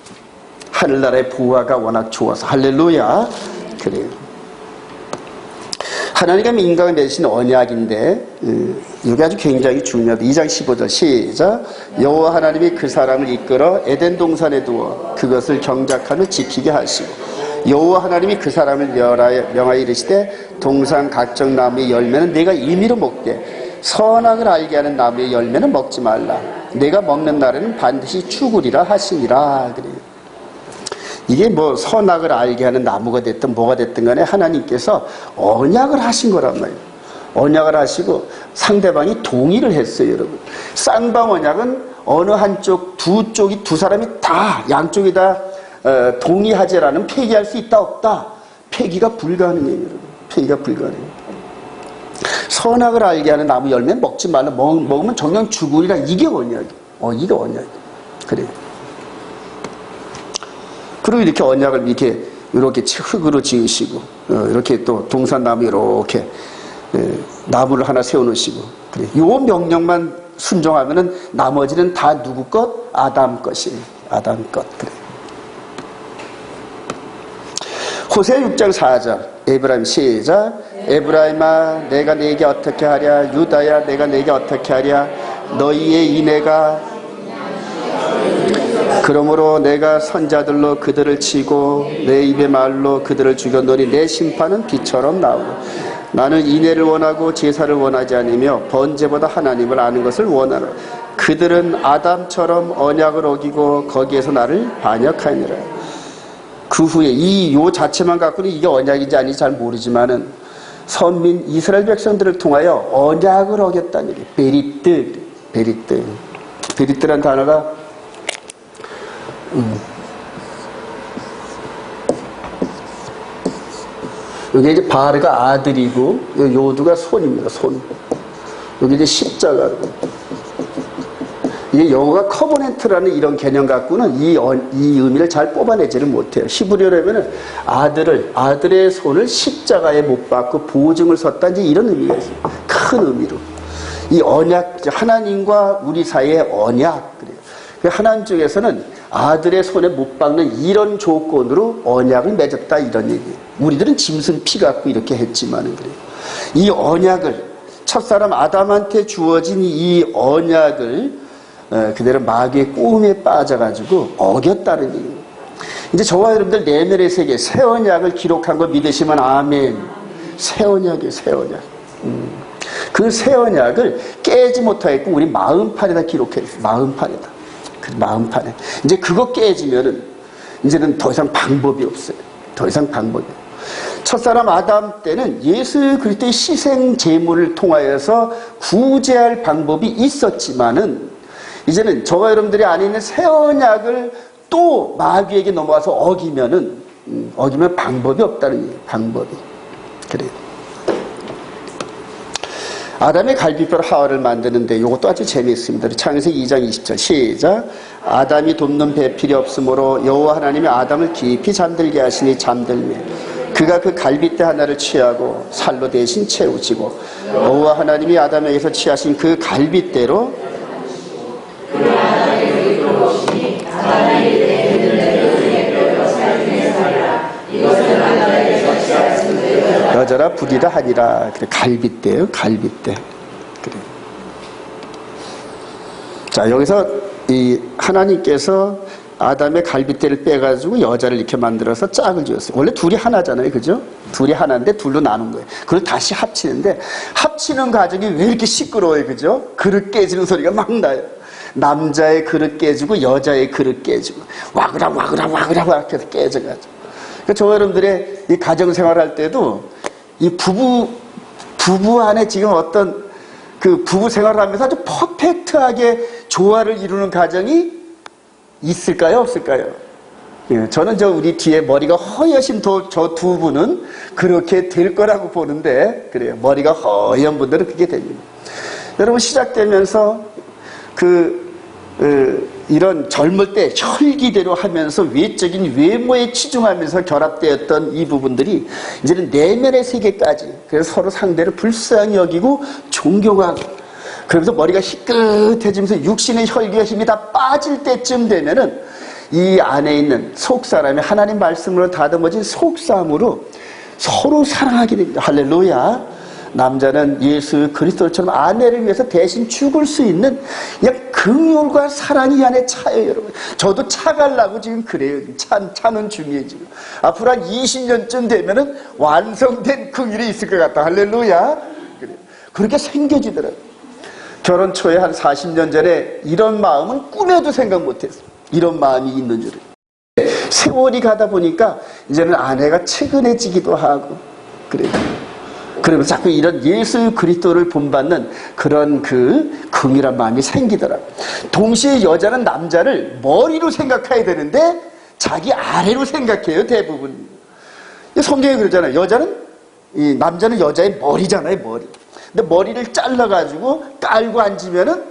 하늘나라의 보화가 워낙 좋아서, 할렐루야. 그래요. 하나님과 인간을 맺으신 언약인데 이게 아주 굉장히 중요하다. 2장 15절 시작. 여호와 하나님이 그 사람을 이끌어 에덴 동산에 두어 그것을 경작하며 지키게 하시고 여호와 하나님이 그 사람을 명하여 이르시되 동산 각종 나무의 열매는 내가 임의로 먹되 선악을 알게 하는 나무의 열매는 먹지 말라. 내가 먹는 날에는 반드시 죽으리라 하시니라. 그래요. 이게 뭐 선악을 알게 하는 나무가 됐든 뭐가 됐든 간에 하나님께서 언약을 하신 거란 말이에요. 언약을 하시고 상대방이 동의를 했어요, 여러분. 쌍방 언약은 어느 한쪽, 두 쪽이, 두 사람이 다, 양쪽이 다 동의하지라는 폐기할 수 있다, 없다? 폐기가 불가능해요, 여러분. 폐기가 불가능해요. 선악을 알게 하는 나무 열매는 먹지 말라. 먹으면 정녕 죽으리라. 이게 언약이에요. 이게 언약이에요. 그래요. 그리고 이렇게 언약을 이렇게 흙으로 지으시고, 이렇게 또 동산나무 이렇게 나무를 하나 세워놓으시고, 그래. 요 명령만 순종하면은 나머지는 다 누구 것? 아담 것이에요. 아담 것. 그래. 호세 6장 4절. 에브라임 시작. 에브라임아 내가 네게 어떻게 하랴. 유다야 내가 네게 어떻게 하랴. 너희의 인애가 그러므로 내가 선자들로 그들을 치고 내 입의 말로 그들을 죽였노니 내 심판은 비처럼 나오고 나는 인애를 원하고 제사를 원하지 않으며 번제보다 하나님을 아는 것을 원하노라. 그들은 아담처럼 언약을 어기고 거기에서 나를 반역하니라. 그 후에 요 자체만 갖고는 이게 언약인지 아닌지 잘 모르지만은 선민 이스라엘 백성들을 통하여 언약을 어겼다는 얘기예요. 베리뜨란 단어가 여기 이제 바르가 아들이고 요두가 손입니다. 손. 여기 이제 십자가고. 이게 영어가 커버넨트라는 이런 개념 갖고는 이 의미를 잘 뽑아내지를 못해요. 히브리어로 하면은 아들의 손을 십자가에 못 박고 보증을 섰다든지 이런 의미가 있어요. 큰 의미로. 이 언약, 하나님과 우리 사이의 언약. 그래요. 하나님 쪽에서는 아들의 손에 못 박는 이런 조건으로 언약을 맺었다 이런 얘기예요. 우리들은 짐승 피 갖고 이렇게 했지만은 그래요. 이 언약을 첫사람 아담한테 주어진 이 언약을 그대로 마귀의 꼬움에 빠져가지고 어겼다는 얘기예요. 이제 저와 여러분들 내면의 세계 새 언약을 기록한 거 믿으시면 아멘. 새 언약이에요. 새 언약. 그 새 언약을 깨지 못하겠고 우리 마음판에다 기록했어요. 마음판에다. 그 마음판에. 이제 그거 깨지면은 이제는 더 이상 방법이 없어요. 더 이상 방법이 없어요. 첫사람 아담 때는 예수 그리스도의 희생 제물을 통하여서 구제할 방법이 있었지만은 이제는 저와 여러분들이 안에 있는 새 언약을 또 마귀에게 넘어와서 어기면 방법이 없다는 얘기예요. 방법이. 그래요. 아담의 갈비뼈로 하와를 만드는데 이것도 아주 재미있습니다. 창세기 2장 20절 시작. 아담이 돕는 배필이 없으므로 여호와 하나님이 아담을 깊이 잠들게 하시니 잠들매 그가 그 갈빗대 하나를 취하고 살로 대신 채우시고 여호와 하나님이 아담에게서 취하신 그 갈빗대로 여자라 부리라 하니라. 그래, 갈빗대요. 갈빗대. 그래. 자, 여기서 이 하나님께서 아담의 갈빗대를 빼가지고 여자를 이렇게 만들어서 짝을 지었어요. 원래 둘이 하나잖아요. 그죠? 둘이 하나인데 둘로 나눈 거예요. 그걸 다시 합치는데 합치는 과정이 왜 이렇게 시끄러워요. 그죠? 그릇 깨지는 소리가 막 나요. 남자의 그릇 깨지고 여자의 그릇 깨지고 와그락 해서 깨져가지고. 그러니까 저와 여러분들의 이 가정생활 할 때도 이 부부 안에 지금 어떤 그 부부 생활을 하면서 아주 퍼펙트하게 조화를 이루는 가정이 있을까요? 없을까요? 예, 저는 우리 뒤에 머리가 허여신 저 두 분은 그렇게 될 거라고 보는데, 그래요. 머리가 허연 분들은 그게 됩니다. 여러분, 시작되면서 이런 젊을 때 혈기대로 하면서 외적인 외모에 치중하면서 결합되었던 이 부분들이 이제는 내면의 세계까지, 그래서 서로 상대를 불쌍히 여기고 존경하고, 그러면서 머리가 희끗해지면서 육신의 혈기와 힘이 다 빠질 때쯤 되면은 이 안에 있는 속사람이 하나님 말씀으로 다듬어진 속사람으로 서로 사랑하게 됩니다. 할렐루야. 남자는 예수 그리스도처럼 아내를 위해서 대신 죽을 수 있는 그냥 긍휼과 사랑이 안에 차요, 여러분. 저도 차가려고 지금 그래요. 차는 중이에요, 지금. 앞으로 한 20년쯤 되면은 완성된 긍휼이 있을 것 같다. 할렐루야. 그래요. 그렇게 생겨지더라고요. 결혼 초에 한 40년 전에 이런 마음은 꿈에도 생각 못했어요. 이런 마음이 있는 줄을. 세월이 가다 보니까 이제는 아내가 측은해지기도 하고, 그래요. 그러면서 자꾸 이런 예수 그리스도를 본받는 그런 긍휼한 마음이 생기더라고요. 동시에 여자는 남자를 머리로 생각해야 되는데 자기 아래로 생각해요, 대부분. 성경에 그러잖아요. 남자는 여자의 머리잖아요, 머리. 근데 머리를 잘라가지고 깔고 앉으면은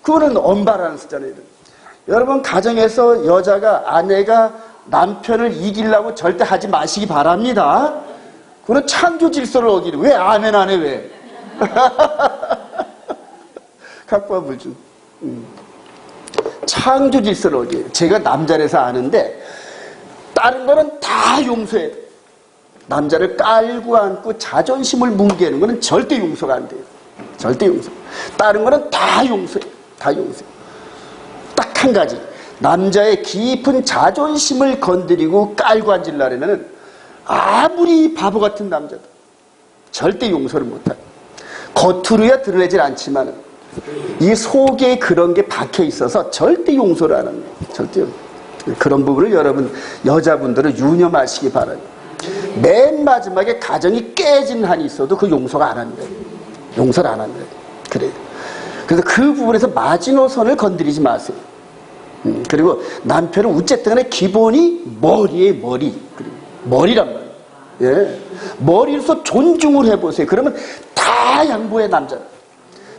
그거는 엄바라는 쓰잖아요. 여러분, 가정에서 아내가 남편을 이기려고 절대 하지 마시기 바랍니다. 그건 창조 질서를 어기는. 왜 아멘 안 해, 왜? 각과불준. 창조 질서를 어기요. 제가 남자라서 아는데 다른 거는 다 용서해야 돼. 남자를 깔고 안고 자존심을 뭉개는 거는 절대 용서가 안 돼요. 절대 용서. 다른 거는 다 용서해. 다 용서해. 딱 한 가지. 남자의 깊은 자존심을 건드리고 깔고 앉으려면 아무리 바보 같은 남자도 절대 용서를 못해. 겉으로야 드러내질 않지만 이 속에 그런 게 박혀 있어서 절대 용서를 안 합니다. 절대. 그런 부분을 여러분 여자분들은 유념하시기 바랍니다. 맨 마지막에 가정이 깨지는 한이 있어도 그 용서가 안 합니다. 용서를 안 합니다. 그래요. 그래서 그 부분에서 마지노선을 건드리지 마세요. 그리고 남편은 어쨌든 간에 기본이 머리에 머리. 머리란 말이에요. 예. 머리로서 존중을 해보세요. 그러면 다 양보해,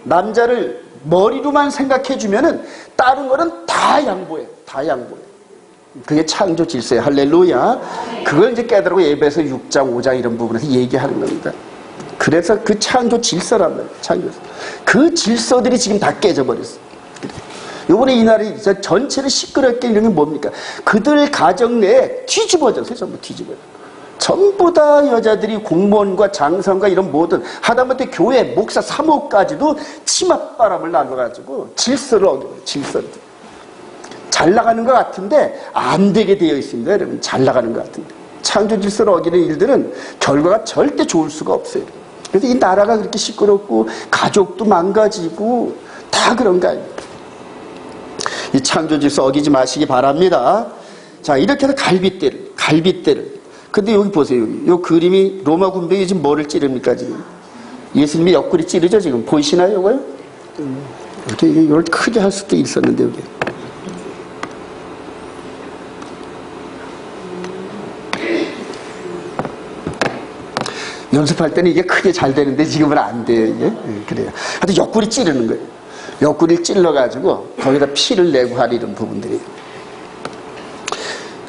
남자를 머리로만 생각해주면은 다른 거는 다 양보해. 다 양보해. 그게 창조 질서예요. 할렐루야. 그걸 이제 깨달고 예배에서 6장, 5장 이런 부분에서 얘기하는 겁니다. 그래서 그 창조 질서란 말이에요. 창조 질서. 그 질서들이 지금 다 깨져버렸어요. 요번에 이날이 전체를 시끄럽게 이런 게 뭡니까? 그들 가정 내에 뒤집어졌어요. 전부 뒤집어져. 전부 다 여자들이 공무원과 장성과 이런 모든 하다못해 교회 목사 사모까지도 치맛바람을 날려가지고 질서를 어겨요. 질서를. 잘 나가는 것 같은데 안 되게 되어 있습니다. 여러분 잘 나가는 것 같은데 창조 질서를 어기는 일들은 결과가 절대 좋을 수가 없어요. 그래서 이 나라가 그렇게 시끄럽고 가족도 망가지고 다 그런 거 아닙니까? 이 창조 질서 어기지 마시기 바랍니다. 자, 이렇게 해서 갈빗대를. 근데 여기 보세요. 요 그림이 로마 군병이 지금 뭐를 찌릅니까, 지금? 예수님이 옆구리 찌르죠, 지금? 보이시나요, 이거요? 이렇게 이걸 크게 할 수도 있었는데, 여기. 연습할 때는 이게 크게 잘 되는데 지금은 안 돼요, 이게. 그래요. 하여튼 옆구리 찌르는 거예요. 옆구리를 찔러가지고 거기다 피를 내고 할 이런 부분들이.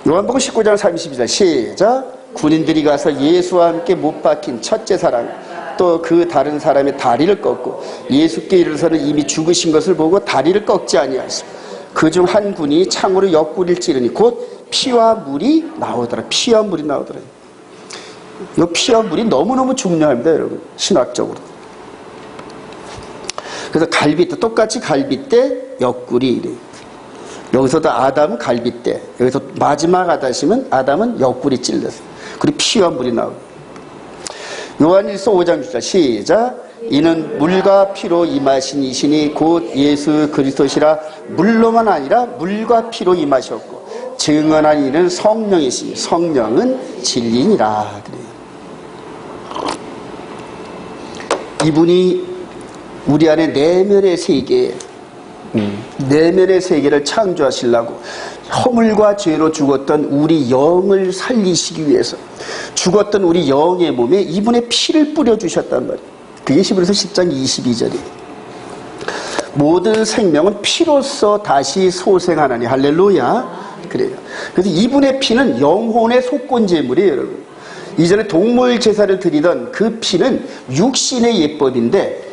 요한복음 19장 32절 시작. 군인들이 가서 예수와 함께 못 박힌 첫째 사람 또 그 다른 사람의 다리를 꺾고 예수께 이르러서는 이미 죽으신 것을 보고 다리를 꺾지 아니하시고 그중 한 군이 창으로 옆구리를 찌르니 곧 피와 물이 나오더라. 피와 물이 나오더라. 이 피와 물이 너무너무 중요합니다, 여러분. 신학적으로. 그래서 갈빗대, 똑같이 갈빗대, 옆구리 이래요. 여기서도 아담은 갈빗대, 여기서 마지막 아담은 옆구리 찔렀어요. 그리고 피와 물이 나오고. 요한일서 5장 6절 시작. 이는 물과 피로 임하신 이시니 곧 예수 그리스도시라. 물로만 아니라 물과 피로 임하셨고 증언한 이는 성령이시니 성령은 진리니라. 이분이 우리 안에 내면의 세계, 내면의 세계를 창조하시려고 허물과 죄로 죽었던 우리 영을 살리시기 위해서 죽었던 우리 영의 몸에 이분의 피를 뿌려주셨단 말이에요. 그게 히브리서 10장 22절이에요. 모든 생명은 피로써 다시 소생하나니. 할렐루야. 그래요. 그래서 이분의 피는 영혼의 속건제물이에요, 여러분. 이전에 동물 제사를 드리던 그 피는 육신의 예법인데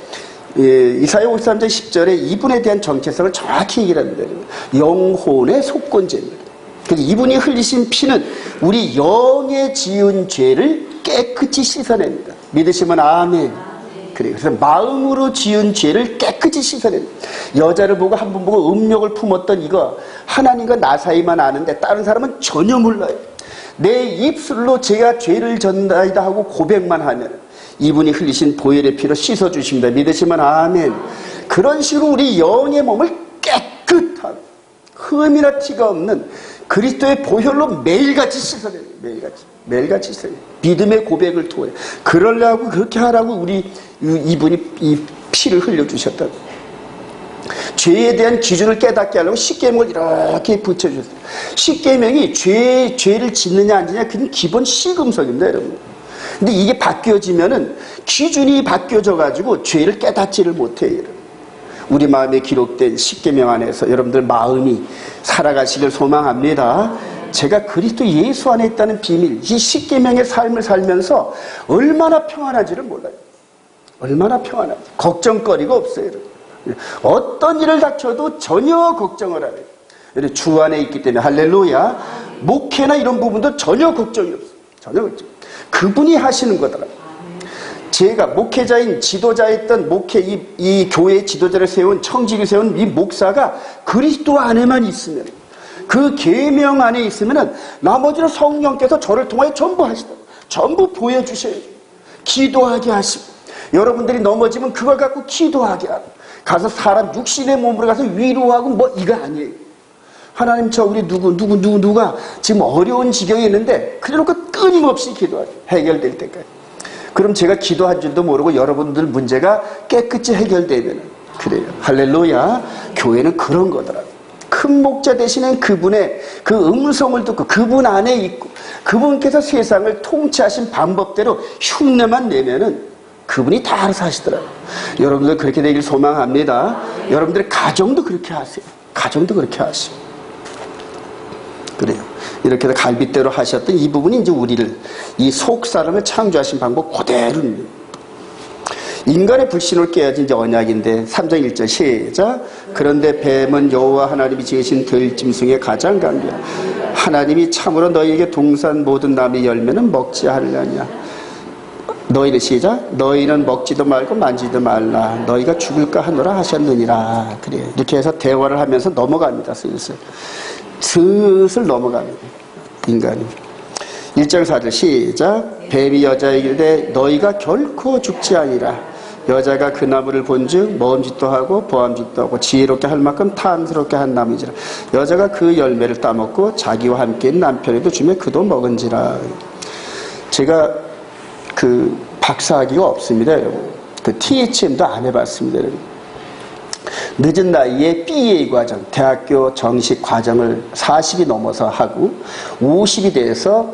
이사야 53장 10절에 이분에 대한 정체성을 정확히 얘기를 합니다. 영혼의 속건제물. 그래서 이분이 흘리신 피는 우리 영에 지은 죄를 깨끗이 씻어냅니다. 믿으시면 아멘. 그래요. 그래서 마음으로 지은 죄를 깨끗이 씻어냅니다. 여자를 보고 한 번 보고 음욕을 품었던 이거 하나님과 나 사이만 아는데 다른 사람은 전혀 몰라요. 내 입술로 제가 죄를 졌나이다 하고 고백만 하면 이분이 흘리신 보혈의 피로 씻어주십니다. 믿으시면 아멘. 그런 식으로 우리 영의 몸을 깨끗한 흠이나 티가 없는 그리스도의 보혈로 매일같이 씻어내요. 매일같이 씻어내요. 믿음의 고백을 통해. 그러려고 그렇게 하라고 이분이 이 피를 흘려주셨다고. 죄에 대한 기준을 깨닫게 하려고 십계명을 이렇게 붙여주셨어요. 십계명이 죄를 짓느냐 안 짓느냐 그건 기본 시금석입니다, 여러분. 근데 이게 바뀌어지면은 기준이 바뀌어져가지고 죄를 깨닫지를 못해요, 여러분. 우리 마음에 기록된 십계명 안에서 여러분들 마음이 살아가시길 소망합니다. 제가 그리스도 예수 안에 있다는 비밀, 이 십계명의 삶을 살면서 얼마나 평안한지를 몰라요. 얼마나 평안한지. 걱정거리가 없어요. 어떤 일을 닥쳐도 전혀 걱정을 안 해요. 주 안에 있기 때문에 할렐루야. 목회나 이런 부분도 전혀 걱정이 없어요. 전혀 걱정. 그분이 하시는 거더라고요. 제가 목회자인 지도자였던 이 교회의 지도자를 세운 청직을 세운 이 목사가 그리스도 안에만 있으면, 그 계명 안에 있으면은 나머지는 성령께서 저를 통하여 전부 하시더라고요. 전부 보여주셔요. 기도하게 하시고, 여러분들이 넘어지면 그걸 갖고 기도하게 하고, 가서 사람 육신의 몸으로 가서 위로하고 뭐 이거 아니에요. 하나님 저 우리 누가 지금 어려운 지경에 있는데 그래놓고 끊임없이 기도하죠. 해결될 때까지. 그럼 제가 기도한 줄도 모르고 여러분들 문제가 깨끗이 해결되면 그래요. 할렐루야. 교회는 그런 거더라고요. 큰 목자 대신에 그분의 그 음성을 듣고 그분 안에 있고 그분께서 세상을 통치하신 방법대로 흉내만 내면은 그분이 다 알아서 하시더라고요. 여러분들 그렇게 되길 소망합니다. 여러분들의 가정도 그렇게 하세요. 가정도 그렇게 하시고. 그래요. 이렇게 해서 갈빗대로 하셨던 이 부분이 이제 우리를, 이 속사람을 창조하신 방법 그대로입니다. 인간의 불신을 깨야지 이제 언약인데 3장 1절 시작. 그런데 뱀은 여호와 하나님이 지으신 들짐승의 가장 강이야. 하나님이 참으로 너희에게 동산 모든 나무의 열매는 먹지 않으려냐. 너희는 시작. 너희는 먹지도 말고 만지도 말라. 너희가 죽을까 하노라 하셨느니라. 그래요. 이렇게 해서 대화를 하면서 넘어갑니다. 슬슬 넘어갑니다. 인간이. 1장 4절 시작. 뱀이 여자에게 이르되 너희가 결코 죽지 아니라. 여자가 그 나무를 본즉 먹음직도 하고 보암직도 하고 지혜롭게 할 만큼 탐스럽게 한 나무이지라. 여자가 그 열매를 따먹고 자기와 함께 있는 남편에도 주며 그도 먹은지라. 제가 그 박사학위가 없습니다, 여러분. 그 THM도 안 해봤습니다, 여러분. 늦은 나이에 BA 과정, 대학교 정식 과정을 40이 넘어서 하고 50이 돼서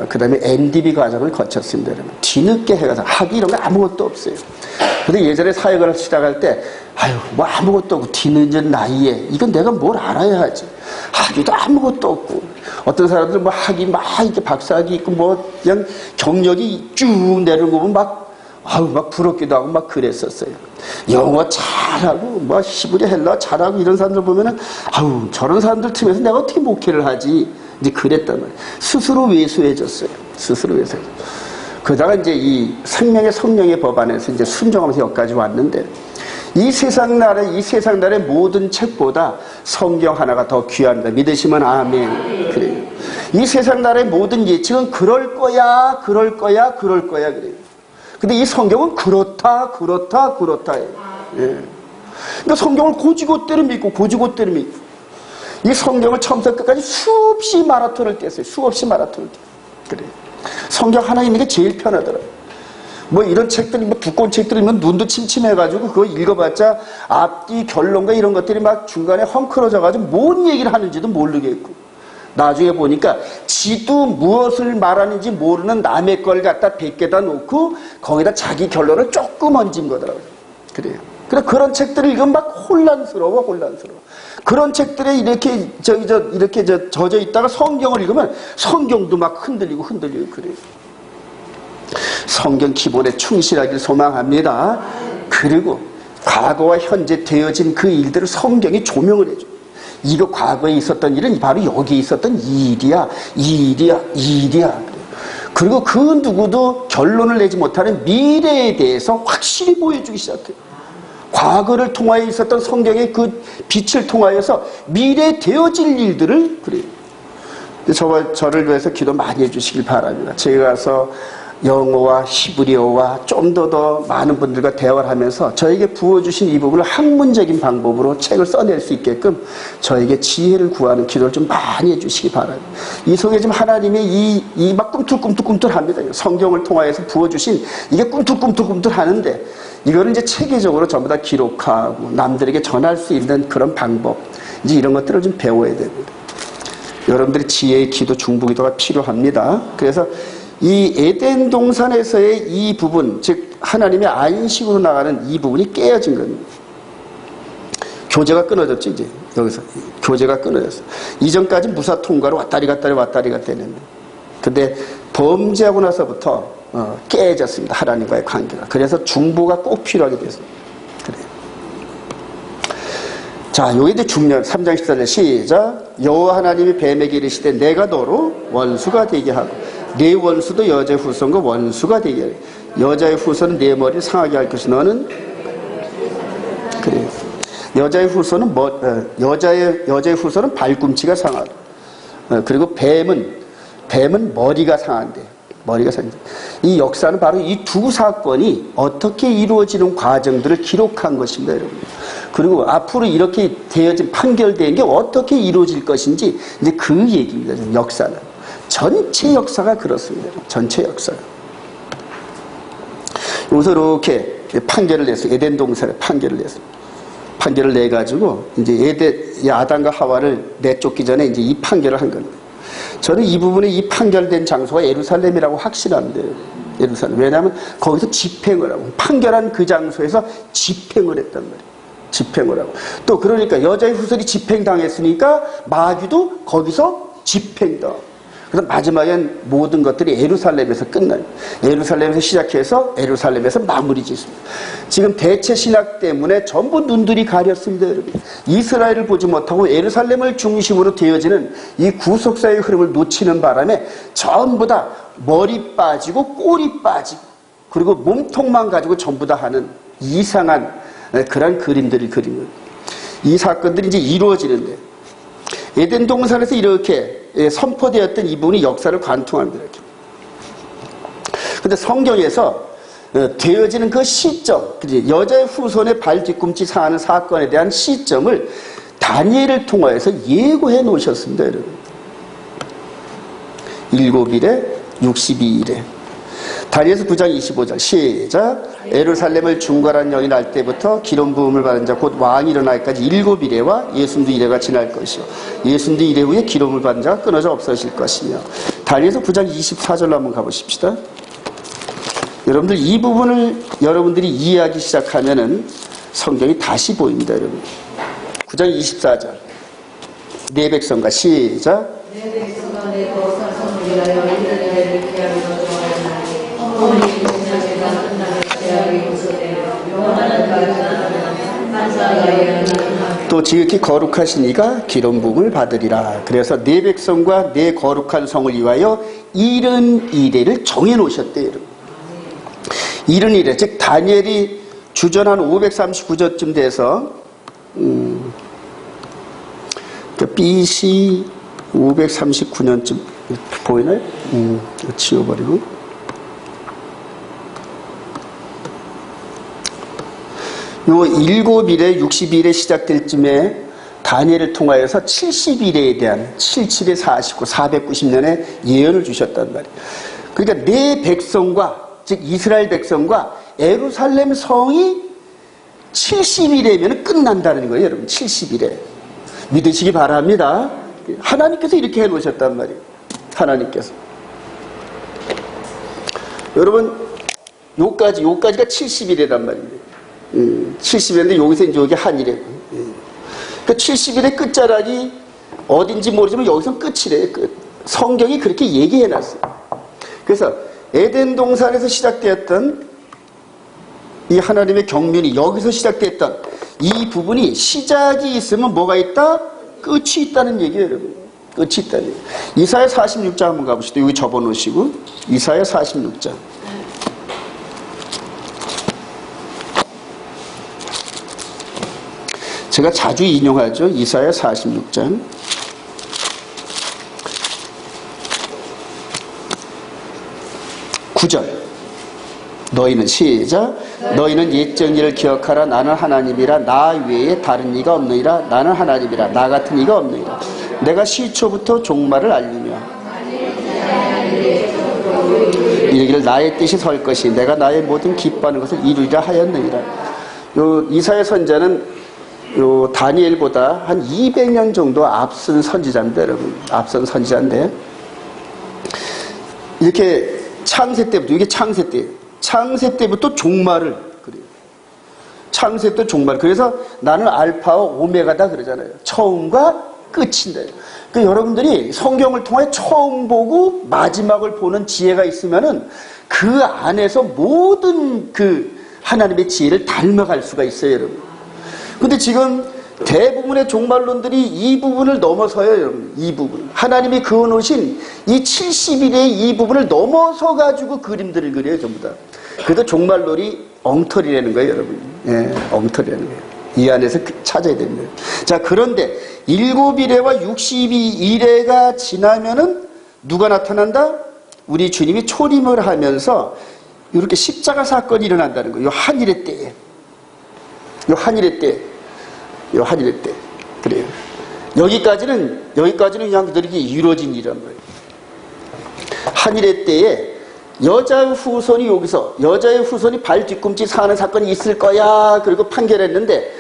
그 다음에 MDB 과정을 거쳤습니다. 여러분. 뒤늦게 해가서 학위 이런 거 아무것도 없어요. 근데 예전에 사역을 시작할 때 뭐 아무것도 없고 뒤늦은 나이에 이건 내가 뭘 알아야 하지. 학위도 아무것도 없고 어떤 사람들 뭐 학위 막 이렇게 박사학위 있고 뭐 그냥 경력이 쭉 내려오는 거 보면 막 부럽기도 하고 막 그랬었어요. 영어 잘하고 뭐 히브리 헬라 잘하고 이런 사람들 보면은 저런 사람들 틈에서 내가 어떻게 목회를 하지 이제 그랬단 말이에요. 스스로 왜소해졌어요. 스스로 왜소해졌어요. 그러다가 이제 이 생명의 성령의 법 안에서 이제 순종하면서 여기까지 왔는데 이 세상 나라의 모든 책보다 성경 하나가 더 귀합니다. 믿으시면 아멘. 그래요. 이 세상 나라의 모든 예측은 그럴 거야 그래요. 근데 이 성경은 그렇다 해요. 예. 그러니까 성경을 고지고대로 믿고 이 성경을 처음부터 끝까지 수없이 마라톤을 뗐어요. 그래요. 성경 하나 있는 게 제일 편하더라고요. 뭐 이런 책들이 뭐 두꺼운 책들이면 눈도 침침해가지고 그거 읽어봤자 앞뒤 결론과 이런 것들이 막 중간에 헝클어져가지고 뭔 얘기를 하는지도 모르겠고 나중에 보니까 지도 무엇을 말하는지 모르는 남의 걸 갖다 베껴다 놓고 거기다 자기 결론을 조금 얹은 거더라고요. 그래요. 그래 그런 책들을 읽으면 막 혼란스러워. 그런 책들에 이렇게 젖어 있다가 성경을 읽으면 성경도 막 흔들리고 그래요. 성경 기본에 충실하길 소망합니다. 그리고 과거와 현재 되어진 그 일들을 성경이 조명을 해줘요. 이거 과거에 있었던 일은 바로 여기에 있었던 이 일이야. 그리고 그 누구도 결론을 내지 못하는 미래에 대해서 확실히 보여주기 시작해요. 과거를 통하여 있었던 성경의 그 빛을 통하여서 미래에 되어질 일들을 그래요. 저를 위해서 기도 많이 해주시길 바랍니다. 제가 가서 영어와 히브리어와 좀 더 많은 분들과 대화를 하면서 저에게 부어주신 이 부분을 학문적인 방법으로 책을 써낼 수 있게끔 저에게 지혜를 구하는 기도를 좀 많이 해주시기 바랍니다. 이 속에 지금 하나님의 이 막 꿈틀꿈틀합니다. 성경을 통하여서 부어주신 이게 꿈틀꿈틀 하는데 이거를 이제 체계적으로 전부 다 기록하고 남들에게 전할 수 있는 그런 방법 이제 이런 것들을 좀 배워야 됩니다. 여러분들의 지혜의 기도, 중보기도가 필요합니다. 그래서 이 에덴 동산에서의 이 부분, 즉 하나님의 안식으로 나가는 이 부분이 깨어진 겁니다. 교제가 끊어졌죠. 이제 여기서 교제가 끊어졌어요. 이전까지 무사 통과로 왔다리 갔다리 했는데, 근데 범죄하고 나서부터 깨졌습니다. 하나님과의 관계가. 그래서 중보가 꼭 필요하게 됐습니다. 그래요. 자, 요게 이제 중요한 3장 14절 시작. 여호와 하나님이 뱀에게 이르시되 내가 너로 원수가 되게 하고 네 원수도 여자의 후손과 원수가 되게 하고 여자의 후손은 네 머리를 상하게 할 것이 너는 그래요. 여자의 후손은 여자의 후손은 발꿈치가 상하고 그리고 뱀은 머리가 상한대. 머리가 상한대. 이 역사는 바로 이 두 사건이 어떻게 이루어지는 과정들을 기록한 것입니다, 여러분. 그리고 앞으로 이렇게 되어진 판결된 게 어떻게 이루어질 것인지 이제 그 얘기입니다. 역사는 전체 역사가 그렇습니다. 전체 역사가. 여기서 이렇게 판결을 냈어요. 에덴 동산에 판결을 냈어요. 판결을 내 가지고 이제 아담과 하와를 내쫓기 전에 이제 이 판결을 한 겁니다. 저는 이 부분에 이 판결된 장소가 예루살렘이라고 확신합니다. 예루살렘. 왜냐하면 거기서 집행을 하고 판결한 그 장소에서 집행을 했단 말이에요. 집행을 하고 또 그러니까 여자의 후손이 집행당했으니까 마귀도 거기서 집행당하고 그래서 마지막엔 모든 것들이 예루살렘에서 끝나요. 예루살렘에서 시작해서 예루살렘에서 마무리 짓습니다. 지금 대체 신학 때문에 전부 눈들이 가렸습니다, 여러분. 이스라엘을 보지 못하고 예루살렘을 중심으로 되어지는 이 구속사의 흐름을 놓치는 바람에 전부 다 머리 빠지고 꼬리 빠지고 그리고 몸통만 가지고 전부 다 하는 이상한 그런 그림들을 그리는 거예요. 이 사건들이 이제 이루어지는데 에덴 동산에서 이렇게 선포되었던 이 부분이 역사를 관통합니다. 그런데 성경에서 되어지는 그 시점, 여자의 후손의 발 뒤꿈치 상하는 사건에 대한 시점을 다니엘을 통하여서 예고해 놓으셨습니다, 여러분. 7일에 62일에 다니엘서 9장 25절 시작. 예루살렘을 중괄한 영이 날 때부터 기름 부음을 받은 자 곧 왕이 일어나기까지 7일에와 예순두 일해가 지날 것이요 예순두 일해 후에 기름을 받은 자가 끊어져 없어질 것이며. 다니엘서 9장 24절로 한번 가보십시다. 여러분들 이 부분을 여러분들이 이해하기 시작하면은 성경이 다시 보입니다, 여러분. 9장 24절 내 백성과 시작. 내 백성과 내 거룩한 성을 위하여 이들을 이렇게 하며 또 지극히 거룩하신 이가 기름 부음을 받으리라. 그래서 내 백성과 내 거룩한 성을 위하여 70일을 정해 놓으셨대요, 여러분. 70일에 즉 다니엘이 주전 한 539전쯤 돼서 BC 539년쯤 보이나요? 지워버리고 요 7일에 60일에 시작될 쯤에 다니엘을 통하여서 70일에 대한 77에 49, 490년에 예언을 주셨단 말이에요. 그러니까 내 백성과 즉 이스라엘 백성과 예루살렘 성이 70일이면 끝난다는 거예요, 여러분. 70일에 믿으시기 바랍니다. 하나님께서 이렇게 해놓으셨단 말이에요. 하나님께서. 여러분 요까지가 70일이란 말입니다. 70일인데 여기서 이제 여기 한일에. 그 70일의 끝자락이 어딘지 모르지만 여기서 끝이래요. 끝. 성경이 그렇게 얘기해놨어요. 그래서 에덴 동산에서 시작되었던 이 하나님의 경륜이 여기서 시작됐던 이 부분이 시작이 있으면 뭐가 있다? 끝이 있다는 얘기예요, 여러분. 끝이 있다는 얘기예요. 이사야 46장 한번 가보시죠. 여기 접어놓으시고 이사야 46장. 제가 자주 인용하죠. 이사야 46장. 너희는 시작. 너희는 옛 정의를 기억하라. 나는 하나님이라. 나 외에 다른 이가 없느니라. 나는 하나님이라. 나 같은 이가 없느니라. 내가 시초부터 종말을 알리며 이르기를 나의 뜻이 설 것이 내가 나의 모든 기뻐하는 것을 이루리라 하였느니라. 요 이사야 선자는 요 다니엘보다 한 200년 정도 앞선 선지자인데, 여러분. 앞선 선지자인데 이렇게 창세 때부터, 이게 창세 때부터 종말을 그래요. 창세 때 종말. 그래서 나는 알파와 오메가다 그러잖아요. 처음과 끝인데. 그 여러분들이 성경을 통해 처음 보고 마지막을 보는 지혜가 있으면은 그 안에서 모든 그 하나님의 지혜를 닮아갈 수가 있어요, 여러분. 근데 지금 대부분의 종말론들이 이 부분을 넘어서요, 여러분. 이 부분. 하나님이 그어놓으신 이 70일의 이 부분을 넘어서가지고 그림들을 그려요, 전부 다. 그래서 종말론이 엉터리라는 거예요, 여러분. 예, 엉터리라는 거예요. 이 안에서 찾아야 됩니다. 자, 그런데 7일회와 62일회가 지나면은 누가 나타난다? 우리 주님이 초림을 하면서 이렇게 십자가 사건이 일어난다는 거예요. 요 한일의 때에. 요 한일의 때. 요 한일의 때. 그래요. 여기까지는 그냥 그들에게 이루어진 일이란 말이에요. 한일의 때에 여자의 후손이 발 뒤꿈치 사는 사건이 있을 거야. 그리고 판결했는데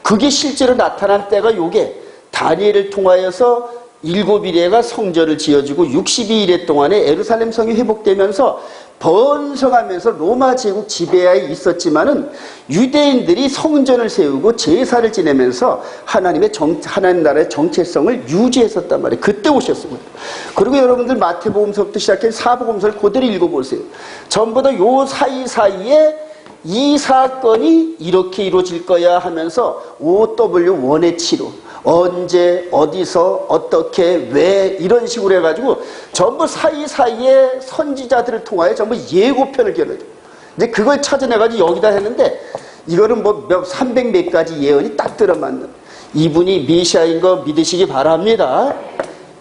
그게 실제로 나타난 때가 요게 다니엘을 통하여서 7일에가 성전을 지어주고 62일 동안에 예루살렘 성이 회복되면서 번성하면서 로마 제국 지배하에 있었지만은 유대인들이 성전을 세우고 제사를 지내면서 하나님 나라의 정체성을 유지했었단 말이에요. 그때 오셨습니다. 그리고 여러분들 마태복음서부터 시작해 사복음서를 그대로 읽어보세요. 전부 다 요 사이사이에 이 사건이 이렇게 이루어질 거야 하면서 OW 원해치로 언제, 어디서, 어떻게, 왜 이런 식으로 해가지고 전부 사이사이에 선지자들을 통하여 전부 예고편을 겨뤄요. 이제 그걸 찾아내가지고 여기다 했는데 이거는 뭐 300 몇 가지 예언이 딱 들어맞는 이분이 메시아인 거 믿으시기 바랍니다.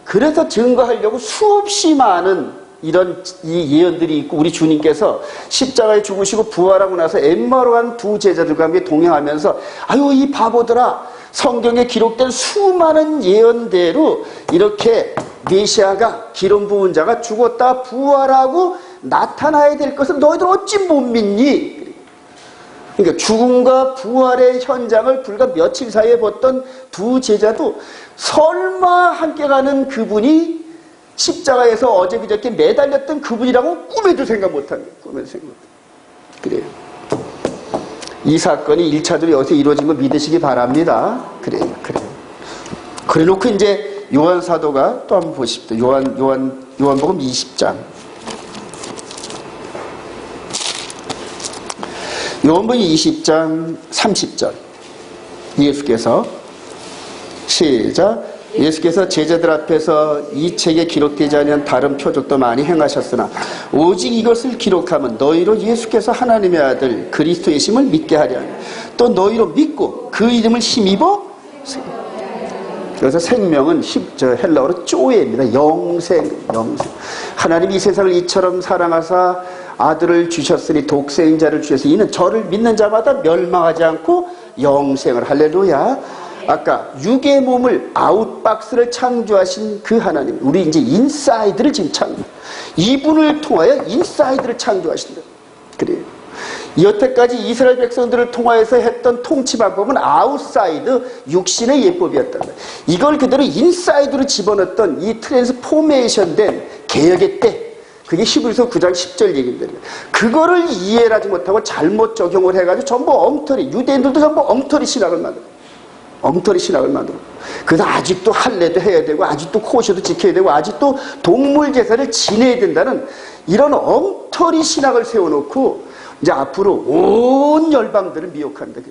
그래서 증거하려고 수없이 많은 이런 이 예언들이 있고 우리 주님께서 십자가에 죽으시고 부활하고 나서 엠마오로 간 두 제자들과 함께 동행하면서 아유 이 바보들아 성경에 기록된 수많은 예언대로 이렇게 메시아가 기름 부은 자가 죽었다 부활하고 나타나야 될 것을 너희들 어찌 못 믿니? 그러니까 죽음과 부활의 현장을 불과 며칠 사이에 봤던 두 제자도 설마 함께 가는 그분이 십자가에서 어제 그저께 매달렸던 그분이라고 꿈에도 생각 못합니다. 꿈에도 생각 못합니다. 그래요. 이 사건이 1차적으로 여기서 이루어진 거 믿으시기 바랍니다. 그래요. 그래 놓고 이제 요한 사도가 또 한번 보십시오. 요한복음 20장. 요한복음 20장 30절. 예수께서 시작. 예수께서 제자들 앞에서 이 책에 기록되지 않은 다른 표적도 많이 행하셨으나 오직 이것을 기록하면 너희로 예수께서 하나님의 아들 그리스도이심을 믿게 하려 하니 또 너희로 믿고 그 이름을 힘입어 그래서 생명은 헬라어로 쪼에입니다. 영생. 하나님이 이 세상을 이처럼 사랑하사 아들을 주셨으니 독생자를 주셔서 이는 저를 믿는 자마다 멸망하지 않고 영생을. 할렐루야. 아까 육의 몸을 아웃박스를 창조하신 그 하나님, 우리 이제 인사이드를 지금 이분을 통하여 인사이드를 창조하신다. 그래요. 여태까지 이스라엘 백성들을 통하여서 했던 통치 방법은 아웃사이드, 육신의 예법이었다. 이걸 그대로 인사이드로 집어넣었던 이 트랜스포메이션된 개혁의 때, 그게 히브리서 9장 10절 얘기입니다. 그거를 이해를 하지 못하고 잘못 적용을 해가지고 전부 엉터리, 유대인들도 전부 엉터리 신학을 만들어. 그래서 아직도 할례도 해야 되고 아직도 코셔도 지켜야 되고 아직도 동물 제사를 지내야 된다는 이런 엉터리 신학을 세워놓고 이제 앞으로 온 열방들을 미혹한다.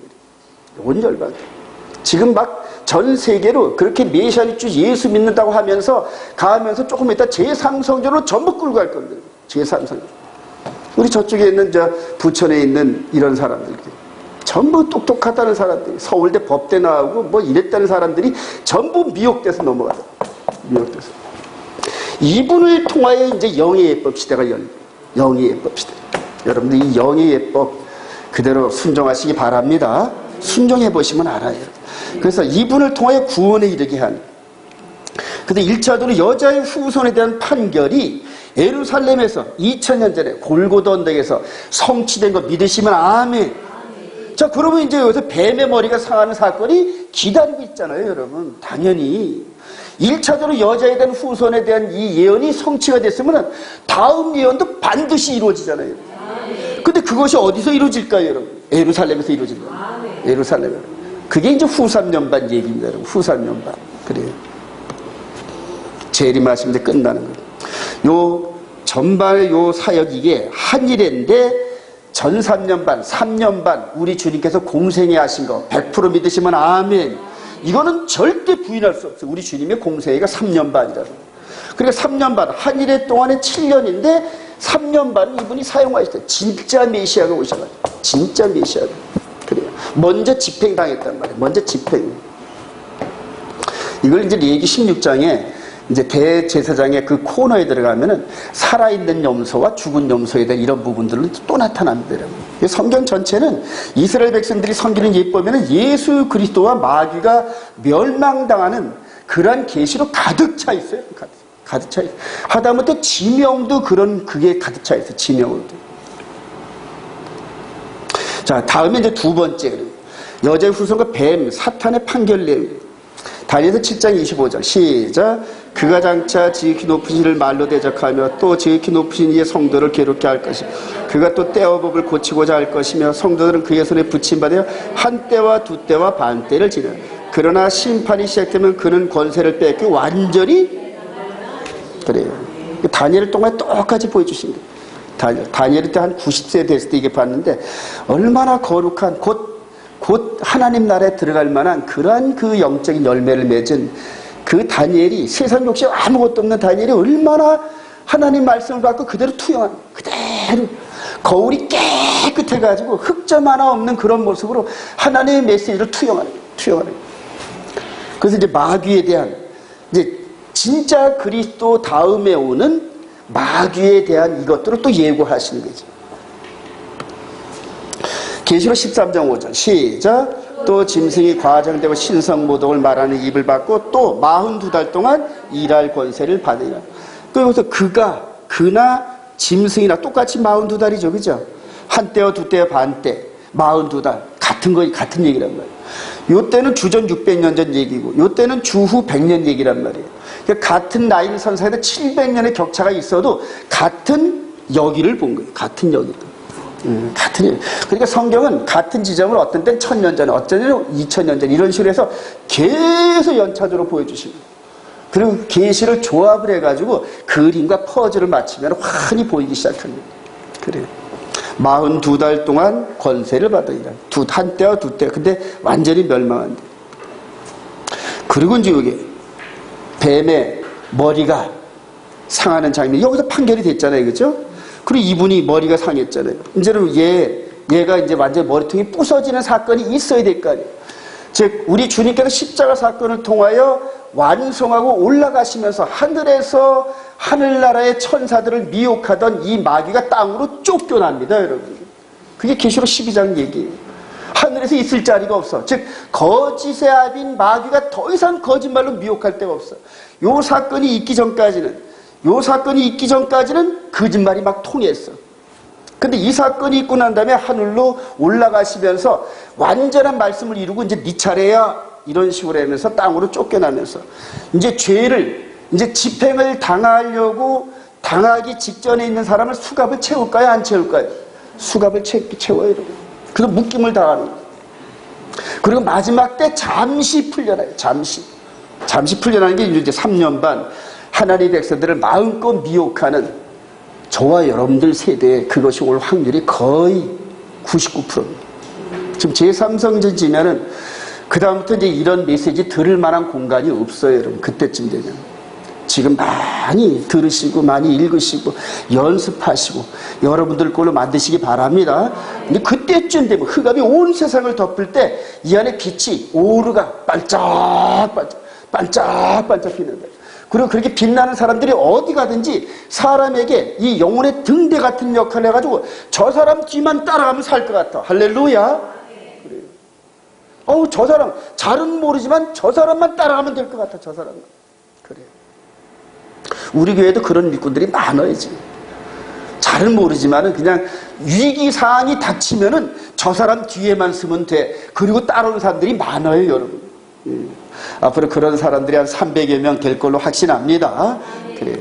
온 열방들. 지금 막 전 세계로 그렇게 메시아니주 예수 믿는다고 하면서 가면서 조금 이따 제3성전으로 전부 끌고 갈 겁니다. 제3성전. 우리 저쪽에 있는 부천에 있는 이런 사람들. 전부 똑똑하다는 사람들이 서울대 법대 나오고 뭐 이랬다는 사람들이 전부 미혹돼서 넘어가요. 미혹돼서. 이분을 통하여 이제 영의 예법 시대가 열립니다. 영의 예법 시대. 여러분들 이 영의 예법 그대로 순종하시기 바랍니다. 순종해 보시면 알아요. 그래서 이분을 통하여 구원에 이르게 한. 근데 1차적으로 여자의 후손에 대한 판결이 예루살렘에서 2000년 전에 골고다 언덕에서 성취된 거 믿으시면 아멘. 자, 그러면 이제 여기서 뱀의 머리가 상하는 사건이 기다리고 있잖아요, 여러분. 당연히. 1차적으로 여자에 대한 후손에 대한 이 예언이 성취가 됐으면 다음 예언도 반드시 이루어지잖아요. 근데 그것이 어디서 이루어질까요, 여러분? 예루살렘에서 이루어질까요? 예루살렘에. 그게 이제 후삼년반 얘기입니다. 여러분. 후삼년반. 그래요. 재림하시면 이제 끝나는 거예요. 요 전반의 요 사역 이게 한 일인데 전 3년반, 3년반 우리 주님께서 공생애 하신 거 100% 믿으시면 아멘. 이거는 절대 부인할 수 없어요. 우리 주님의 공생애가 3년반이라는. 그러니까 3년반, 한 일의 동안에 7년인데 3년반은 이분이 사용하셨어요. 진짜 메시아가 오셔가지고. 진짜 메시아가. 그래요. 먼저 집행당했단 말이에요. 먼저 집행. 이걸 이제 레위기 16장에 이제 대제사장의 그 코너에 들어가면은 살아있는 염소와 죽은 염소에 대한 이런 부분들은 또 나타납니다. 성경 전체는 이스라엘 백성들이 섬기는 예 보면은 예수 그리스도와 마귀가 멸망당하는 그러한 계시로 가득 차 있어요. 가득 차 있어요. 하다못해 지명도 그게 가득 차 있어요. 지명도. 자, 다음에 이제 두 번째 여자의 후손과 뱀, 사탄의 판결 내용. 다니엘서 7장 25절 시작. 그가 장차 지극히 높으신 이를 말로 대적하며 또 지극히 높으신 이의 성도를 괴롭게 할 것이며 그가 또 때와 법을 고치고자 할 것이며 성도들은 그의 손에 붙임받아 한 때와 두 때와 반 때를 지내. 그러나 심판이 시작되면 그는 권세를 뺏고 완전히 그래요. 다니엘 동안 똑같이 보여주신 거예요. 다니엘 때 한 90세 됐을 때 이게 봤는데 얼마나 거룩한 곧 하나님 나라에 들어갈 만한 그러한 그 영적인 열매를 맺은 그 다니엘이 세상 욕심 아무것도 없는 다니엘이 얼마나 하나님 말씀을 받고 그대로 투영한 그대로 거울이 깨끗해가지고 흑점 하나 없는 그런 모습으로 하나님의 메시지를 투영하는 거예요. 그래서 이제 마귀에 대한 이제 진짜 그리스도 다음에 오는 마귀에 대한 이것들을 또 예고하시는 거죠. 계시록 13장 5절 시작. 또 짐승이 과장되고 신성모독을 말하는 입을 받고 또 42달 동안 일할 권세를 받으리라. 또 여기서 그나 짐승이나 똑같이 42달이죠. 그죠? 한 때와 두 때와 반 때 42달 같은 얘기란 말이에요. 요 때는 주전 600년 전 얘기고 요 때는 주후 100년 얘기란 말이에요. 그러니까 같은 나이 선사에도 700년의 격차가 있어도 같은 여기를 본 거예요. 같은 여기를. 그러니까 성경은 같은 지점을 어떤 때는 1000년 전, 어떤 때는 2000년 전 이런 식으로 해서 계속 연차적으로 보여주시고 그리고 계시를 조합을 해가지고 그림과 퍼즐을 맞추면 환히 보이기 시작합니다. 그래요. 42달 동안 권세를 받으리라. 한 때와 두 때. 근데 완전히 멸망한데. 그리고 이제 여기 뱀의 머리가 상하는 장면. 여기서 판결이 됐잖아요. 그죠? 그리고 이분이 머리가 상했잖아요. 이제는 얘가 이제 완전히 머리통이 부서지는 사건이 있어야 될 거 아니에요. 즉, 우리 주님께서 십자가 사건을 통하여 완성하고 올라가시면서 하늘에서 하늘나라의 천사들을 미혹하던 이 마귀가 땅으로 쫓겨납니다, 여러분. 그게 계시록 12장 얘기예요. 하늘에서 있을 자리가 없어. 즉, 거짓의 아비인 마귀가 더 이상 거짓말로 미혹할 데가 없어. 요 사건이 있기 전까지는 거짓말이 막 통했어. 근데 이 사건이 있고 난 다음에 하늘로 올라가시면서 완전한 말씀을 이루고 이제 네 차례야 이런 식으로 하면서 땅으로 쫓겨나면서 이제 죄를 이제 집행을 당하기 직전에 있는 사람을 수갑을 채울까요? 안 채울까요? 수갑을 채워요. 그래서 묶임을 당하는 거예요. 그리고 마지막 때 잠시 풀려나요. 잠시 풀려나는 게 이제 3년 반 하나님의 백성들을 마음껏 미혹하는 저와 여러분들 세대에 그것이 올 확률이 거의 99%입니다. 지금 제3성전 지면은 그다음부터 이제 이런 메시지 들을 만한 공간이 없어요, 여러분. 그때쯤 되면. 지금 많이 들으시고, 많이 읽으시고, 연습하시고, 여러분들 걸로 만드시기 바랍니다. 근데 그때쯤 되면 흑암이 온 세상을 덮을 때 이 안에 빛이 오르가 반짝반짝 빛난다. 그리고 그렇게 빛나는 사람들이 어디 가든지 사람에게 이 영혼의 등대 같은 역할을 해가지고 저 사람 뒤만 따라가면 살 것 같아. 할렐루야. 그래요. 저 사람 잘은 모르지만 저 사람만 따라가면 될 것 같아. 저 사람만. 그래요. 우리 교회도 그런 일꾼들이 많아요 지금. 잘은 모르지만은 그냥 위기 사항이 닥치면은 저 사람 뒤에만 서면 돼. 그리고 따라오는 사람들이 많아요, 여러분. 앞으로 그런 사람들이 한 300여 명 될 걸로 확신합니다. 그래요.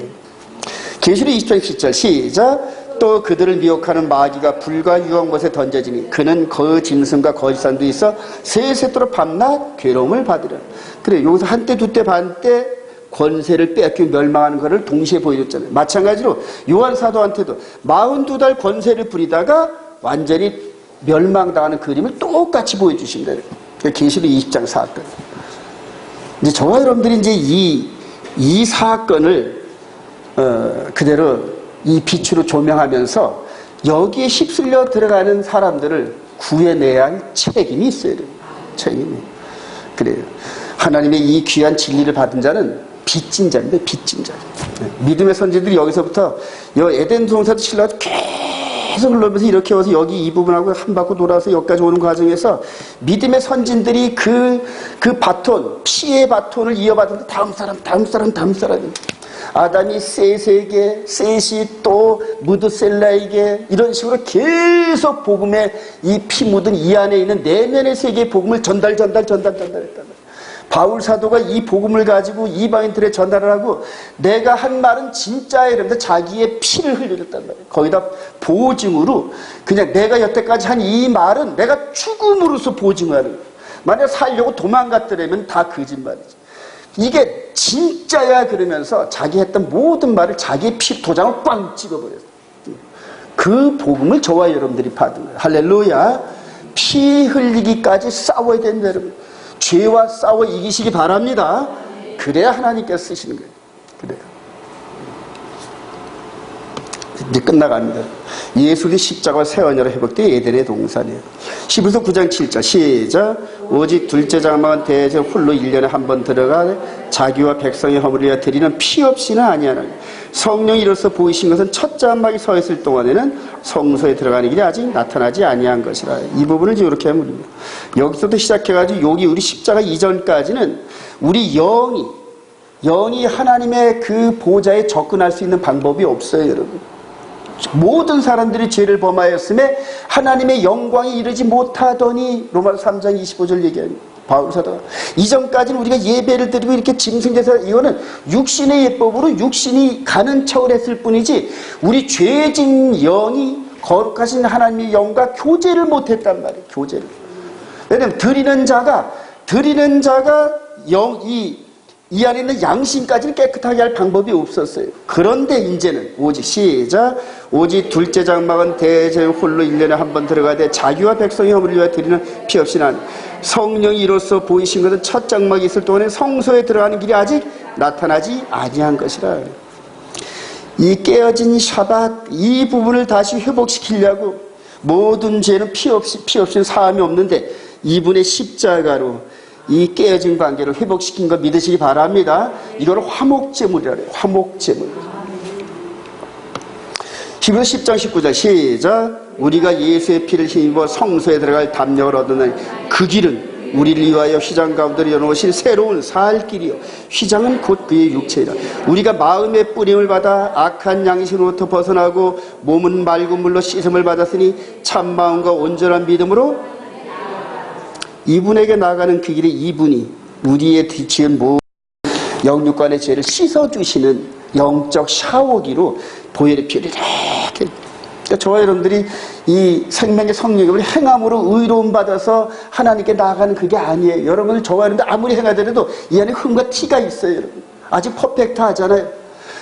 계시록 20장 10절 시작. 또 그들을 미혹하는 마귀가 불과 유황 못에 던져지니 그는 그 짐승과 거짓산도 있어 세세토록 밤낮 괴로움을 받으려. 그래, 여기서 한때 두때 반때 권세를 빼앗기고 멸망하는 것을 동시에 보여줬잖아요. 마찬가지로 요한 사도한테도 42달 권세를 부리다가 완전히 멸망당하는 그림을 똑같이 보여주십니다. 계시록 20장 사건. 이제 저와 여러분들이 이제 이 사건을 그대로 이 빛으로 조명하면서 여기에 휩쓸려 들어가는 사람들을 구해내야 할 책임이 있어요. 책임이. 그래요. 하나님의 이 귀한 진리를 받은 자는 빚진 자인데, 빚진 자. 믿음의 선지들이 여기서부터 에덴 동산에서 신라가 계속 흘러면서 이렇게 와서 여기 이 부분하고 한 바퀴 돌아서 여기까지 오는 과정에서 믿음의 선진들이 그 바톤, 피의 바톤을 이어받는데 다음 사람. 아담이 셋에게, 셋이 또 무드셀라에게 이런 식으로 계속 복음의 이 피 묻은 이 안에 있는 내면의 세계의 복음을 전달했단 바울 사도가 이 복음을 가지고 이방인들에 전달을 하고 내가 한 말은 진짜야 이러면서 자기의 피를 흘렸단 말이에요. 거기다 보증으로 그냥 내가 여태까지 한 이 말은 내가 죽음으로써 보증하는 거예요. 만약 살려고 도망갔더라면 다 거짓말이지. 이게 진짜야 그러면서 자기 했던 모든 말을 자기의 피 도장을 꽝 찍어버렸어요. 그 복음을 저와 여러분들이 받은 거예요. 할렐루야. 피 흘리기까지 싸워야 된다 여러분. 죄와 싸워 이기시기 바랍니다. 그래야 하나님께서 쓰시는 거예요. 그래요. 이제 끝나갑니다. 예수의 십자가와 새 언약으로 회복된 에덴의 동산이에요. 히브리서 9장 7절 시작. 오직 둘째 장막은 대제 홀로 1년에 한 번 들어가 자기와 백성의 허물을 위하여 드리는 피 없이는 아니하나니 성령이 이로써 보이신 것은 첫 장막이 서 있을 동안에는 성소에 들어가는 길이 아직 나타나지 아니한 것이라. 이 부분을 이제 이렇게 하면 됩니다. 여기서부터 시작해가지고 여기 우리 십자가 이전까지는 우리 영이 하나님의 그 보좌에 접근할 수 있는 방법이 없어요 여러분. 모든 사람들이 죄를 범하였음에 하나님의 영광이 이르지 못하더니 로마서 3장 25절 얘기합니다. 바울 사도가 이전까지는 우리가 예배를 드리고 이렇게 짐승제사 이거는 육신의 예법으로 육신이 가는 척을 했을 뿐이지 우리 죄진 영이 거룩하신 하나님의 영과 교제를 못했단 말이에요. 교제를. 왜냐하면 드리는 자가 이 안에 있는 양심까지는 깨끗하게 할 방법이 없었어요. 그런데 이제는 오직 둘째 장막은 대제 홀로 1년에 한 번 들어가되 자기와 백성의 허물을 위하여 드리는 피 없이 난 성령이 이로써 보이신 것은 첫 장막이 있을 동안에 성소에 들어가는 길이 아직 나타나지 아니한 것이라. 이 깨어진 샤밧 이 부분을 다시 회복시키려고 모든 죄는 피 없이는 사함이 없는데 이분의 십자가로 이 깨어진 관계를 회복시킨 거 믿으시기 바랍니다. 이걸 화목제물이라 해요. 화목제물. 히브리서 10장 19절 시작. 우리가 예수의 피를 힘입어 성소에 들어갈 담력을 얻는 그 길은 우리를 위하여 휘장 가운데로 열어놓으신 새로운 살 길이요 휘장은 곧 그의 육체이라. 우리가 마음의 뿌림을 받아 악한 양심으로부터 벗어나고 몸은 맑은 물로 씻음을 받았으니 참마음과 온전한 믿음으로 이분에게 나가는 그 길에 이분이 우리의 지은 모든 영육간의 죄를 씻어주시는 영적 샤워기로 보혈의 피를 이렇게. 그러니까 저와 여러분들이 이 생명의 성령을 행함으로 의로움 받아서 하나님께 나아가는 그게 아니에요. 여러분 저와 여러분들 아무리 행하더라도 이 안에 흠과 티가 있어요. 여러분. 아직 퍼펙트하잖아요.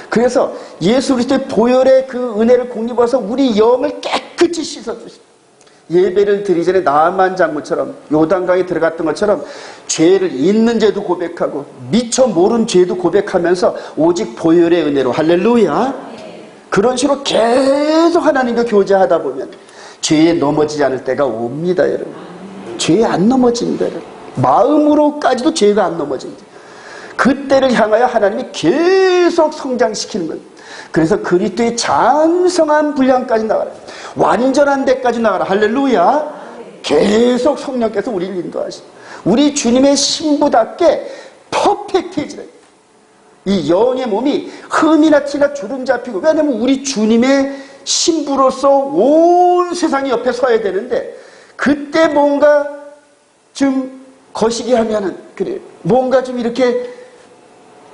그래서 예수 그리스도의 보혈의 그 은혜를 공입해서 우리 영을 깨끗이 씻어주십니다. 예배를 드리기 전에 나만 장모처럼 요단강에 들어갔던 것처럼 죄를 있는 죄도 고백하고 미처 모른 죄도 고백하면서 오직 보혈의 은혜로 할렐루야 그런 식으로 계속 하나님과 교제하다 보면 죄에 넘어지지 않을 때가 옵니다 여러분. 죄에 안 넘어집니다 여러분. 마음으로까지도 죄가 안 넘어집니다. 그때를 향하여 하나님이 계속 성장시키는 거예요. 그래서 그리스도의 장성한 분량까지 나가라. 완전한 데까지 나가라. 할렐루야. 계속 성령께서 우리를 인도하시고 우리 주님의 신부답게 퍼펙트해지라. 이 영의 몸이 흠이나 티나 주름 잡히고 왜냐하면 우리 주님의 신부로서 온 세상이 옆에 서야 되는데 그때 뭔가 좀 거시기 하면은 그래 뭔가 좀 이렇게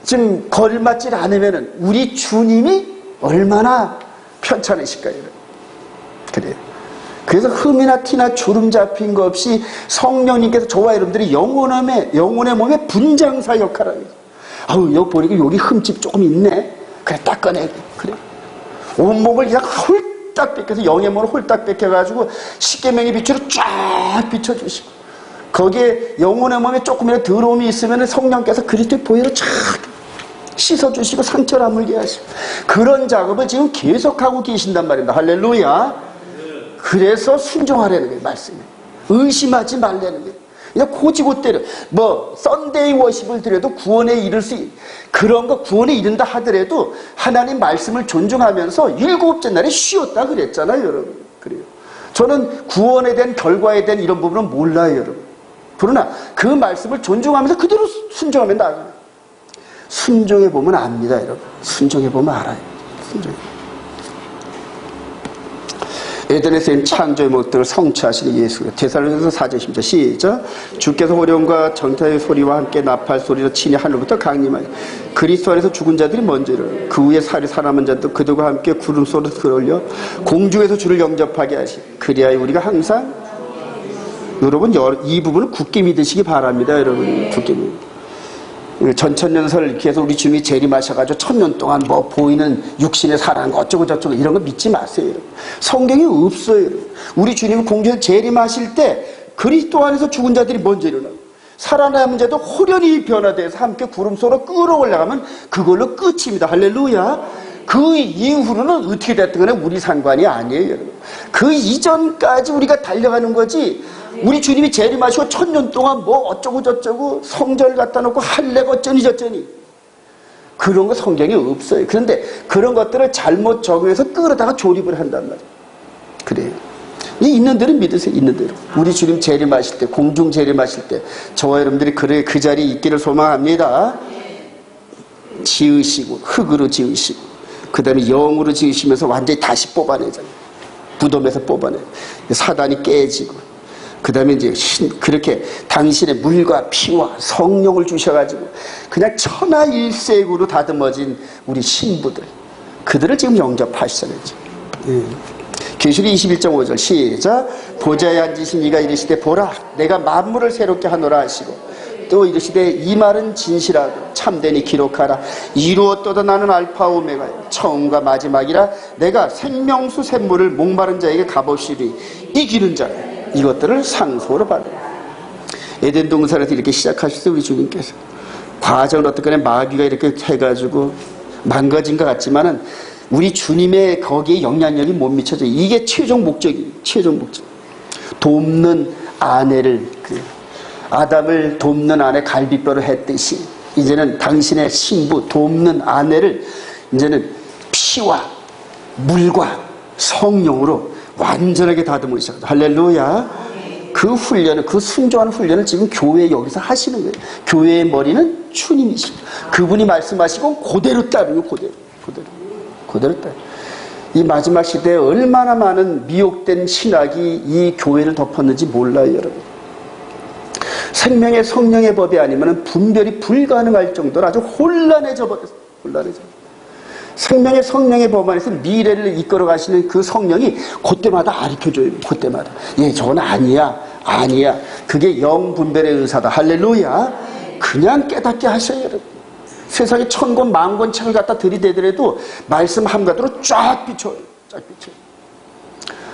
좀 걸맞질 않으면은 우리 주님이 얼마나 편찮으실까요? 그래요. 그래서 흠이나 티나 주름 잡힌 거 없이 성령님께서 저와 여러분들이 영혼의 몸의 분장사 역할을 하는 거예요. 아우, 여기 보니까 여기 흠집 조금 있네. 그래, 닦아내고. 그래. 온몸을 그냥 홀딱 벗겨서 영의 몸을 홀딱 벗겨가지고 십계명의 빛으로 쫙 비춰주시고, 거기에 영혼의 몸에 조금이라도 더러움이 있으면 성령께서 그리스도의 보혈로 쫙 씻어주시고 상처를 안 물게 하시고, 그런 작업을 지금 계속하고 계신단 말입니다. 할렐루야. 그래서 순종하라는 거예요. 말씀에 의심하지 말라는 거예요. 그냥 고지고대로 썬데이 워십을 드려도 구원에 이를 수 그런 거 구원에 이른다 하더라도 하나님 말씀을 존중하면서 일곱째 날에 쉬었다 그랬잖아요, 여러분. 그래요. 저는 구원에 대한 결과에 대한 이런 부분은 몰라요, 여러분. 그러나 그 말씀을 존중하면서 그대로 순종하면 나아요. 순종해 보면 압니다, 여러분. 순종해 보면 알아요. 순종해. 에덴에서 창조의 목적을 성취하시는 예수. 데살로니가서 4장 10절 시작. 주께서 호령과 정타의 소리와 함께 나팔 소리로 친히 하늘부터 강림하여 그리스도 안에서 죽은 자들이 먼저 일어나 그 후에 살아남은 자도 그들과 함께 구름 속으로 들어올려 공중에서 주를 영접하게 하시. 그리하여 우리가 항상, 여러분 이 부분을 굳게 믿으시기 바랍니다. 여러분 굳게 믿으시기. 전천년설 계속 우리 주님이 재림하셔가지고 1000년 동안 보이는 육신의 사랑 어쩌고 저쩌고 이런 거 믿지 마세요, 여러분. 성경이 없어요, 여러분. 우리 주님이 공중에서 재림하실 때 그리스도 안에서 죽은 자들이 먼저 일어나고 살아남은 자도 호련히 변화돼서 함께 구름 속으로 끌어올라가면 그걸로 끝입니다. 할렐루야. 그 이후로는 어떻게 됐든 간에 우리 상관이 아니에요, 여러분. 그 이전까지 우리가 달려가는 거지, 우리 주님이 재림하시고 1000년 동안 어쩌고 저쩌고 성절 갖다 놓고 할례가 어쩌니 저쩌니 그런 거 성경에 없어요. 그런데 그런 것들을 잘못 적용해서 끌어다가 조립을 한단 말이에요. 그래요. 있는 대로 믿으세요. 있는 대로. 우리 주님 재림하실 때, 공중 재림하실 때 저와 여러분들이 그 자리에 있기를 소망합니다. 지으시고 흙으로 지으시고 그 다음에 영으로 지으시면서 완전히 다시 뽑아내잖아요. 무덤에서 뽑아내. 사단이 깨지고 그 다음에 이제 그렇게 당신의 물과 피와 성령을 주셔가지고 그냥 천하일색으로 다듬어진 우리 신부들, 그들을 지금 영접하시잖아요. 계시록 21.5절 시작. 보좌에 앉으신 이가 이르시되 보라 내가 만물을 새롭게 하노라 하시고 또 이르시되 이 말은 진실하고 참되니 기록하라. 이루었도다 나는 알파 오메가요 처음과 마지막이라. 내가 생명수 샘물을 목마른 자에게 값없이리. 이기는 자 이것들을 상속으로 받아요. 에덴 동산에서 이렇게 시작하셨어요, 우리 주님께서. 과정은 어떻게 마귀가 이렇게 해가지고 망가진 것 같지만은 우리 주님의 거기에 영향력이 못 미쳐져요. 이게 최종 목적이에요. 최종 목적. 돕는 아내를, 아담을 돕는 아내 갈비뼈로 했듯이 이제는 당신의 신부 돕는 아내를 이제는 피와 물과 성령으로 완전하게 다듬으셔서 할렐루야. 그 훈련을, 그 순종하는 훈련을 지금 교회 여기서 하시는 거예요. 교회의 머리는 주님이시고 그분이 말씀하시고 그대로 따르고 그대로 따르고. 이 마지막 시대에 얼마나 많은 미혹된 신학이 이 교회를 덮었는지 몰라요, 여러분. 생명의 성령의 법이 아니면 분별이 불가능할 정도로 아주 혼란해져 버렸어요. 생명의 성령의 법 안에서 미래를 이끌어 가시는 그 성령이 그때마다 가르쳐줘요. 그때마다. 저건 아니야. 그게 영분별의 의사다. 할렐루야. 그냥 깨닫게 하셔요, 여러분. 세상에 1000권, 10,000권 책을 갖다 들이대더라도 말씀 한가득으로 쫙 비춰요.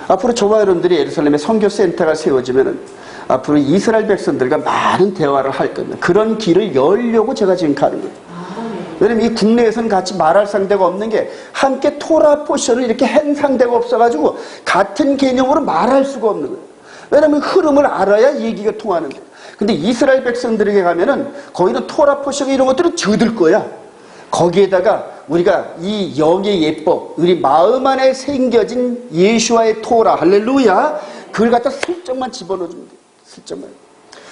앞으로 저와 여러분들이 예루살렘에 선교센터가 세워지면은 앞으로 이스라엘 백성들과 많은 대화를 할 겁니다. 그런 길을 열려고 제가 지금 가는 거예요. 왜냐면 이 국내에서는 같이 말할 상대가 없는 게 함께 토라 포션을 이렇게 한 상대가 없어가지고 같은 개념으로 말할 수가 없는 거예요. 왜냐면 흐름을 알아야 얘기가 통하는 거예요. 근데 이스라엘 백성들에게 가면은 거기는 토라 포션 이런 것들은 젖을 거야. 거기에다가 우리가 이 영의 예법, 우리 마음 안에 생겨진 예수와의 토라, 할렐루야, 그걸 갖다 슬쩍만 집어넣어주면 돼요. 슬쩍만.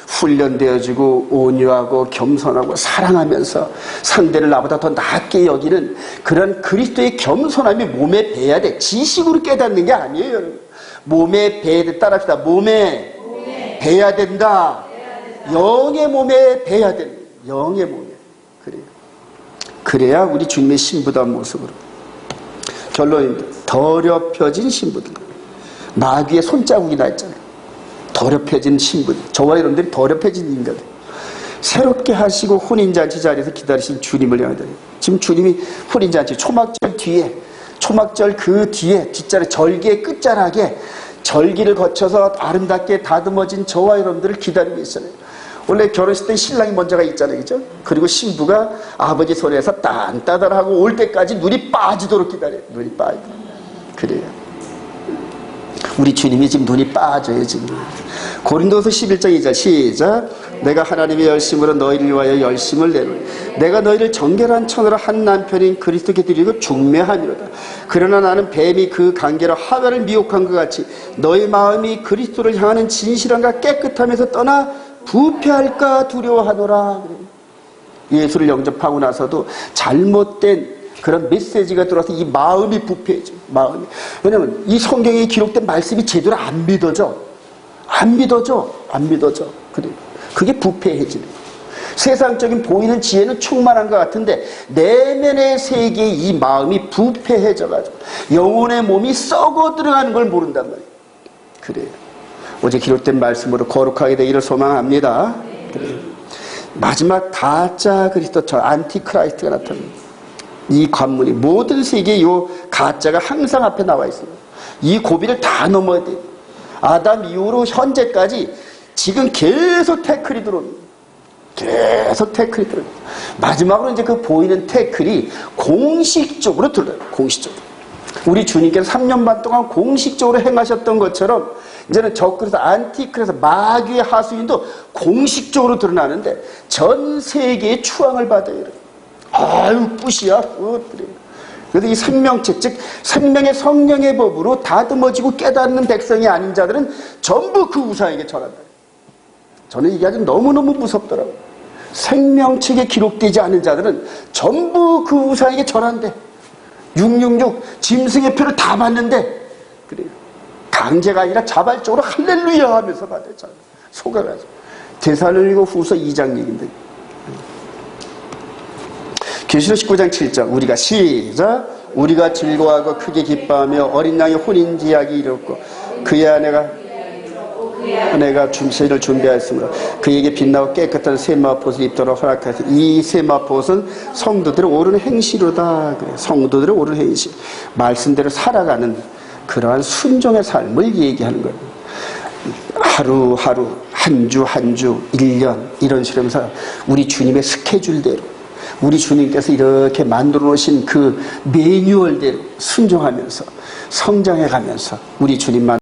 훈련되어지고 온유하고 겸손하고 사랑하면서 상대를 나보다 더 낮게 여기는 그런 그리스도의 겸손함이 몸에 배야 돼. 지식으로 깨닫는 게 아니에요, 여러분. 몸에 배야 돼. 따라합시다. 몸에 배야 된다. 영의 몸에 배야 된다. 영의 몸에. 그래요. 그래야 우리 주님의 신부다운 모습으로. 결론입니다. 더럽혀진 신부들. 마귀의 손자국이 나 있잖아요. 더럽혀진 신분, 저와 여러분들이 더럽혀진 인간, 새롭게 하시고 혼인잔치 자리에서 기다리신 주님을 향하더니 지금 주님이 혼인잔치 초막절 그 뒤에 뒷자리 절기의 끝자락에 절기를 거쳐서 아름답게 다듬어진 저와 여러분들을 기다리고 있어요. 원래 결혼식 때 신랑이 먼저가 있잖아요, 그죠? 그리고 신부가 아버지 손에서 딴따단하고 올 때까지 눈이 빠지도록 기다려요. 눈이 빠지도록. 그래요. 우리 주님이 지금 눈이 빠져요, 지금. 고린도서 11장 2절 시작. 내가 하나님의 열심으로 너희를 위하여 열심을 내노니 내가 너희를 정결한 천으로 한 남편인 그리스도께 드리고 중매함이로다. 그러나 나는 뱀이 그 관계로 하와를 미혹한 것 같이 너희 마음이 그리스도를 향하는 진실함과 깨끗함에서 떠나 부패할까 두려워하노라. 예수를 영접하고 나서도 잘못된 그런 메시지가 들어와서 이 마음이 부패해져. 마음이. 왜냐면 이 성경에 기록된 말씀이 제대로 안 믿어져. 그래. 그게 부패해지는 거예요. 세상적인 보이는 지혜는 충만한 것 같은데 내면의 세계에 이 마음이 부패해져가지고 영혼의 몸이 썩어 들어가는 걸 모른단 말이에요. 그래요. 어제 기록된 말씀으로 거룩하게 되기를 소망합니다. 그래요. 마지막 가짜 그리스도, 저 안티크라이스트가 나타납니다. 이 관문이 모든 세계에 이 가짜가 항상 앞에 나와 있어요. 이 고비를 다 넘어야 돼요. 아담 이후로 현재까지 지금 계속 태클이 들어옵니다. 마지막으로 이제 그 보이는 태클이 공식적으로 들어요. 공식적으로. 우리 주님께서 3년 반 동안 공식적으로 행하셨던 것처럼 이제는 적그리스도, 안티크리스트, 마귀의 하수인도 공식적으로 드러나는데 전 세계의 추앙을 받아요. 아유, 뿌시야. 그래서 이 생명책, 즉 생명의 성령의 법으로 다듬어지고 깨닫는 백성이 아닌 자들은 전부 그 우상에게 절한다. 저는 이게 아주 너무너무 무섭더라고요. 생명책에 기록되지 않은 자들은 전부 그 우상에게 절한대. 666 짐승의 표를 다 받는데, 그래요. 강제가 아니라 자발적으로 할렐루야 하면서 받았잖아요. 속아가지고. 데살로니가 후서 2장 얘기인데. 계시록 19장 7절 우리가 시작. 우리가 즐거워하고 크게 기뻐하며 어린 양의 혼인제약이 이뤘고 그의 아내가 세를 준비하였으므로 그에게 빛나고 깨끗한 세마포옷을 입도록 허락하였으니 이 세마포옷은 성도들의 옳은 행실로다. 그래. 성도들의 옳은 행실, 말씀대로 살아가는 그러한 순종의 삶을 얘기하는 거예요. 하루하루, 한 주 한 주, 1년 이런 식으로 하면서 우리 주님의 스케줄대로, 우리 주님께서 이렇게 만들어 놓으신 그 매뉴얼대로 순종하면서 성장해 가면서 우리 주님만